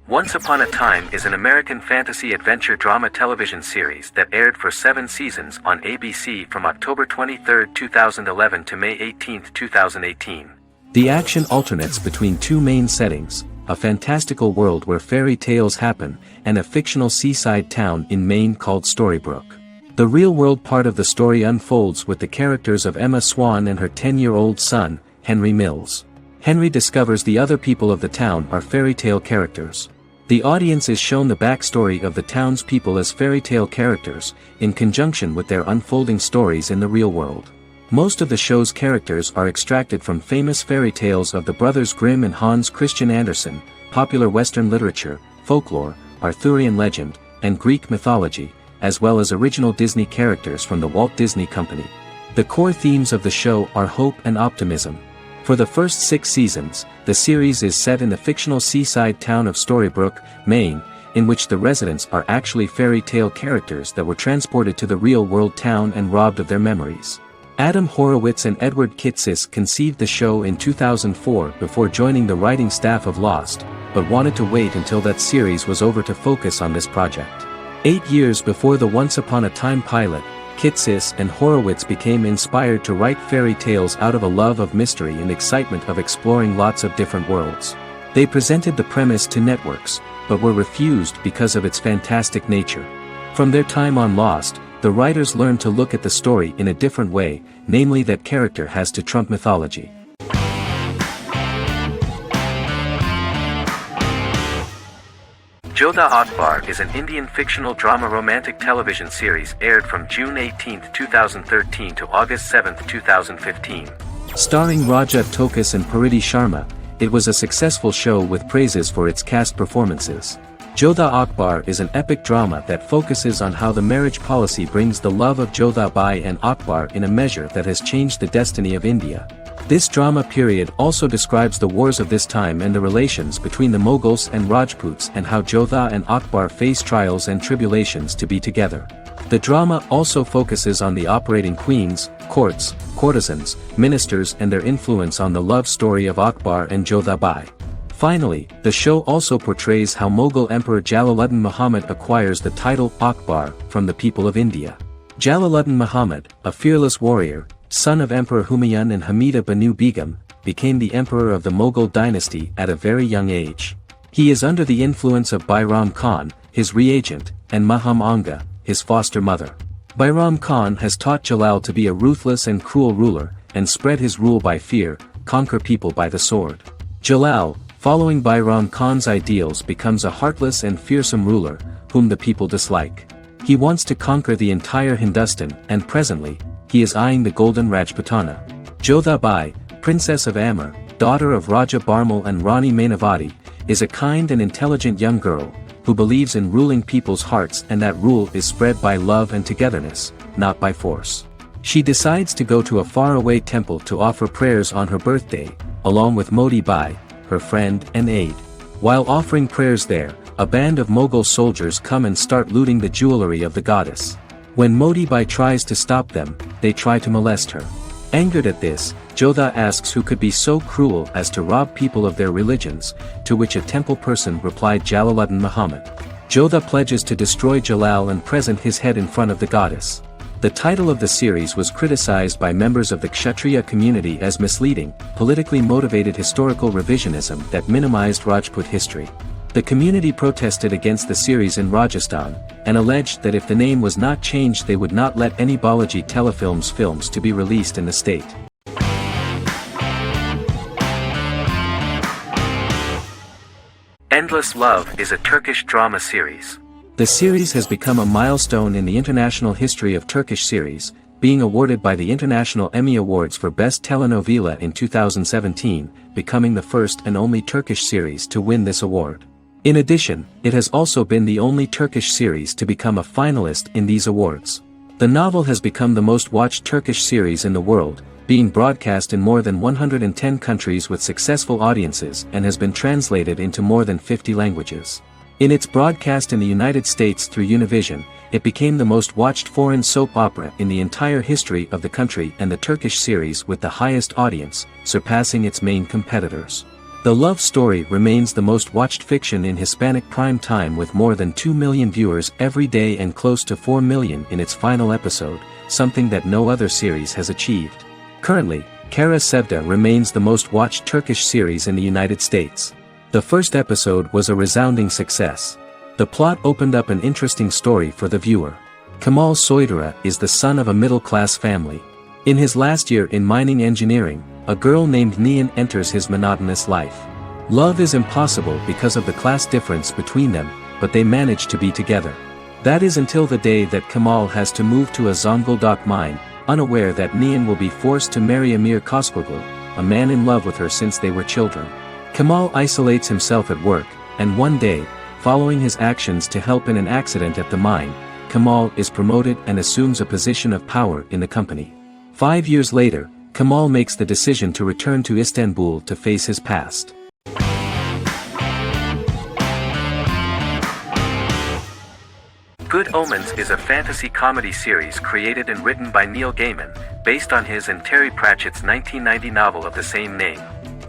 Once Upon a Time is an American fantasy adventure drama television series that aired for 7 seasons on ABC from October 23, 2011 to May 18, 2018. The action alternates between two main settings: a fantastical world where fairy tales happen, and a fictional seaside town in Maine called Storybrooke. The real-world part of the story unfolds with the characters of Emma Swan and her 10-year-old son, Henry Mills. Henry discovers the other people of the town are fairy tale characters. The audience is shown the backstory of the town's people as fairy tale characters, in conjunction with their unfolding stories in the real world. Most of the show's characters are extracted from famous fairy tales of the Brothers Grimm and Hans Christian Andersen, popular Western literature, folklore, Arthurian legend, and Greek mythology, as well as original Disney characters from the Walt Disney Company. The core themes of the show are hope and optimism. For the first 6 seasons, the series is set in the fictional seaside town of Storybrooke, Maine, in which the residents are actually fairy tale characters that were transported to the real-world town and robbed of their memories. Adam Horowitz and Edward Kitsis conceived the show in 2004 before joining the writing staff of Lost, but wanted to wait until that series was over to focus on this project. 8 years before the Once Upon a Time pilot, Kitsis and Horowitz became inspired to write fairy tales out of a love of mystery and excitement of exploring lots of different worlds. They presented the premise to networks, but were refused because of its fantastic nature. From their time on Lost, the writers learned to look at the story in a different way, namely that character has to trump mythology. Jodha Akbar is an Indian fictional drama romantic television series aired from June 18, 2013 to August 7, 2015. Starring Raja Tokas and Pariti Sharma, it was a successful show with praises for its cast performances. Jodha Akbar is an epic drama that focuses on how the marriage policy brings the love of Jodha Bai and Akbar in a measure that has changed the destiny of India. This drama period also describes the wars of this time and the relations between the Mughals and Rajputs and how Jodha and Akbar face trials and tribulations to be together. The drama also focuses on the operating queens, courts, courtesans, ministers and their influence on the love story of Akbar and Jodha Bai. Finally, the show also portrays how Mughal Emperor Jalaluddin Muhammad acquires the title Akbar from the people of India. Jalaluddin Muhammad, a fearless warrior, son of Emperor Humayun and Hamida Banu Begum, became the emperor of the Mughal dynasty at a very young age. He is under the influence of Bairam Khan, his reagent, and Maham Anga, his foster mother. Bairam Khan has taught Jalal to be a ruthless and cruel ruler, and spread his rule by fear, conquer people by the sword. Jalal, following Bairam Khan's ideals, becomes a heartless and fearsome ruler, whom the people dislike. He wants to conquer the entire Hindustan, and presently, he is eyeing the golden Rajputana. Jodha Bai, princess of Amber, daughter of Raja Barmal and Rani Mainavati, is a kind and intelligent young girl, who believes in ruling people's hearts and that rule is spread by love and togetherness, not by force. She decides to go to a faraway temple to offer prayers on her birthday, along with Modi Bai, her friend and aide. While offering prayers there, a band of Mughal soldiers come and start looting the jewelry of the goddess. When Modi Bai tries to stop them, they try to molest her. Angered at this, Jodha asks who could be so cruel as to rob people of their religions, to which a temple person replied Jalaluddin Muhammad. Jodha pledges to destroy Jalal and present his head in front of the goddess. The title of the series was criticized by members of the Kshatriya community as misleading, politically motivated historical revisionism that minimized Rajput history. The community protested against the series in Rajasthan, and alleged that if the name was not changed they would not let any Balaji Telefilms films to be released in the state. Endless Love is a Turkish drama series. The series has become a milestone in the international history of Turkish series, being awarded by the International Emmy Awards for Best Telenovela in 2017, becoming the first and only Turkish series to win this award. In addition, it has also been the only Turkish series to become a finalist in these awards. The novel has become the most watched Turkish series in the world, being broadcast in more than 110 countries with successful audiences and has been translated into more than 50 languages. In its broadcast in the United States through Univision, it became the most watched foreign soap opera in the entire history of the country and the Turkish series with the highest audience, surpassing its main competitors. The love story remains the most watched fiction in Hispanic prime time with more than 2 million viewers every day and close to 4 million in its final episode, something that no other series has achieved. Currently, Kara Sevda remains the most watched Turkish series in the United States. The first episode was a resounding success. The plot opened up an interesting story for the viewer. Kemal Soydura is the son of a middle-class family. In his last year in mining engineering, a girl named Nihan enters his monotonous life. Love is impossible because of the class difference between them, but they manage to be together. That is until the day that Kemal has to move to a Zonguldak mine, unaware that Nihan will be forced to marry Amir Koskoroglu, a man in love with her since they were children. Kemal isolates himself at work, and one day, following his actions to help in an accident at the mine, Kemal is promoted and assumes a position of power in the company. 5 years later, Kemal makes the decision to return to Istanbul to face his past. Good Omens is a fantasy comedy series created and written by Neil Gaiman, based on his and Terry Pratchett's 1990 novel of the same name.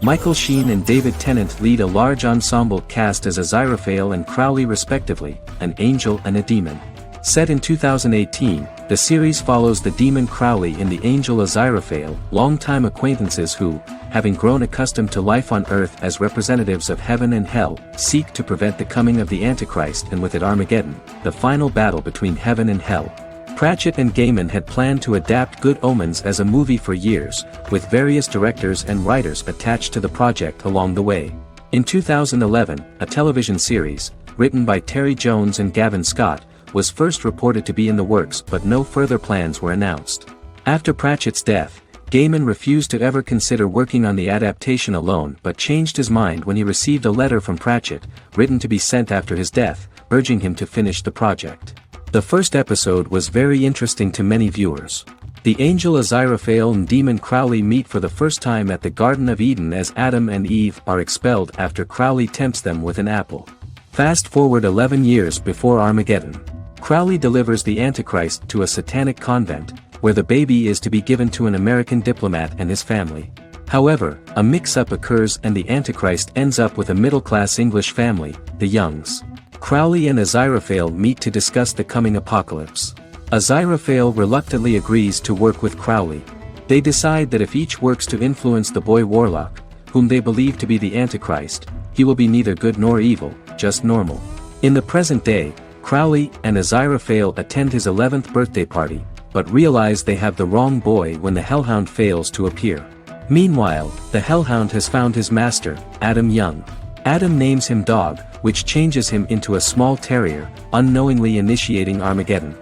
Michael Sheen and David Tennant lead a large ensemble cast as Aziraphale and Crowley respectively, an angel and a demon. Set in 2018, the series follows the demon Crowley and the angel Aziraphale, longtime acquaintances who, having grown accustomed to life on Earth as representatives of heaven and hell, seek to prevent the coming of the Antichrist and with it Armageddon, the final battle between heaven and hell. Pratchett and Gaiman had planned to adapt Good Omens as a movie for years, with various directors and writers attached to the project along the way. In 2011, a television series, written by Terry Jones and Gavin Scott, was first reported to be in the works but no further plans were announced. After Pratchett's death, Gaiman refused to ever consider working on the adaptation alone but changed his mind when he received a letter from Pratchett, written to be sent after his death, urging him to finish the project. The first episode was very interesting to many viewers. The angel Aziraphale and demon Crowley meet for the first time at the Garden of Eden as Adam and Eve are expelled after Crowley tempts them with an apple. Fast forward 11 years before Armageddon. Crowley delivers the Antichrist to a satanic convent, where the baby is to be given to an American diplomat and his family. However, a mix-up occurs and the Antichrist ends up with a middle-class English family, the Youngs. Crowley and Aziraphale meet to discuss the coming apocalypse. Aziraphale reluctantly agrees to work with Crowley. They decide that if each works to influence the boy Warlock, whom they believe to be the Antichrist, he will be neither good nor evil, just normal. In the present day, Crowley and Aziraphale attend his 11th birthday party, but realize they have the wrong boy when the Hellhound fails to appear. Meanwhile, the Hellhound has found his master, Adam Young. Adam names him Dog, which changes him into a small terrier, unknowingly initiating Armageddon.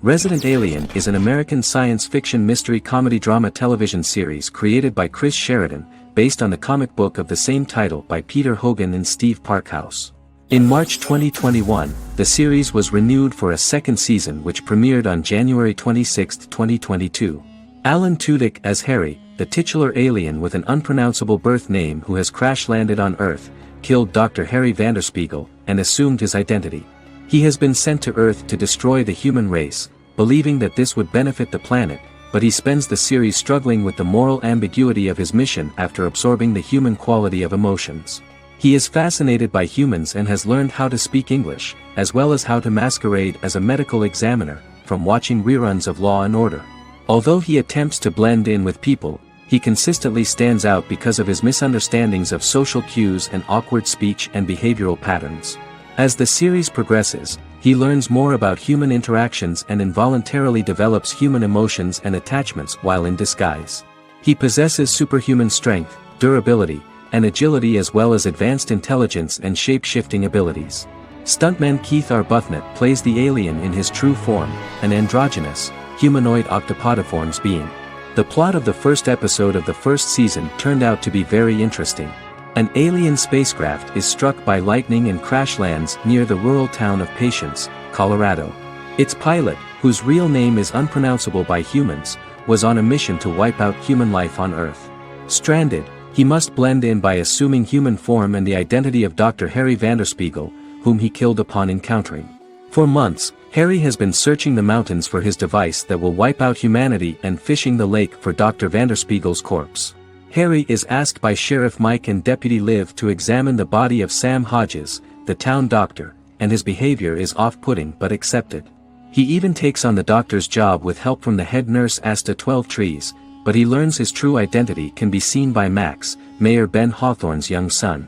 Resident Alien is an American science fiction mystery comedy drama television series created by Chris Sheridan, based on the comic book of the same title by Peter Hogan and Steve Parkhouse. In March 2021, the series was renewed for a second season which premiered on January 26, 2022. Alan Tudyk as Harry, the titular alien with an unpronounceable birth name who has crash-landed on Earth, killed Dr. Harry Vanderspiegel, and assumed his identity. He has been sent to Earth to destroy the human race, believing that this would benefit the planet, but he spends the series struggling with the moral ambiguity of his mission after absorbing the human quality of emotions. He is fascinated by humans and has learned how to speak English, as well as how to masquerade as a medical examiner, from watching reruns of Law and Order. Although he attempts to blend in with people, he consistently stands out because of his misunderstandings of social cues and awkward speech and behavioral patterns. As the series progresses, he learns more about human interactions and involuntarily develops human emotions and attachments while in disguise. He possesses superhuman strength, durability, and agility as well as advanced intelligence and shape-shifting abilities. Stuntman Keith Arbuthnot plays the alien in his true form, an androgynous, humanoid octopodiforms being. The plot of the first episode of the first season turned out to be very interesting. An alien spacecraft is struck by lightning and crash lands near the rural town of Patience, Colorado. Its pilot, whose real name is unpronounceable by humans, was on a mission to wipe out human life on Earth. Stranded, He must blend in by assuming human form and the identity of Dr. Harry Vanderspiegel, whom he killed upon encountering. For months, Harry has been searching the mountains for his device that will wipe out humanity and fishing the lake for Dr. Vanderspiegel's corpse. Harry is asked by Sheriff Mike and Deputy Liv to examine the body of Sam Hodges, the town doctor, and his behavior is off-putting but accepted. He even takes on the doctor's job with help from the head nurse Asta 12 Trees, but he learns his true identity can be seen by Max, Mayor Ben Hawthorne's young son.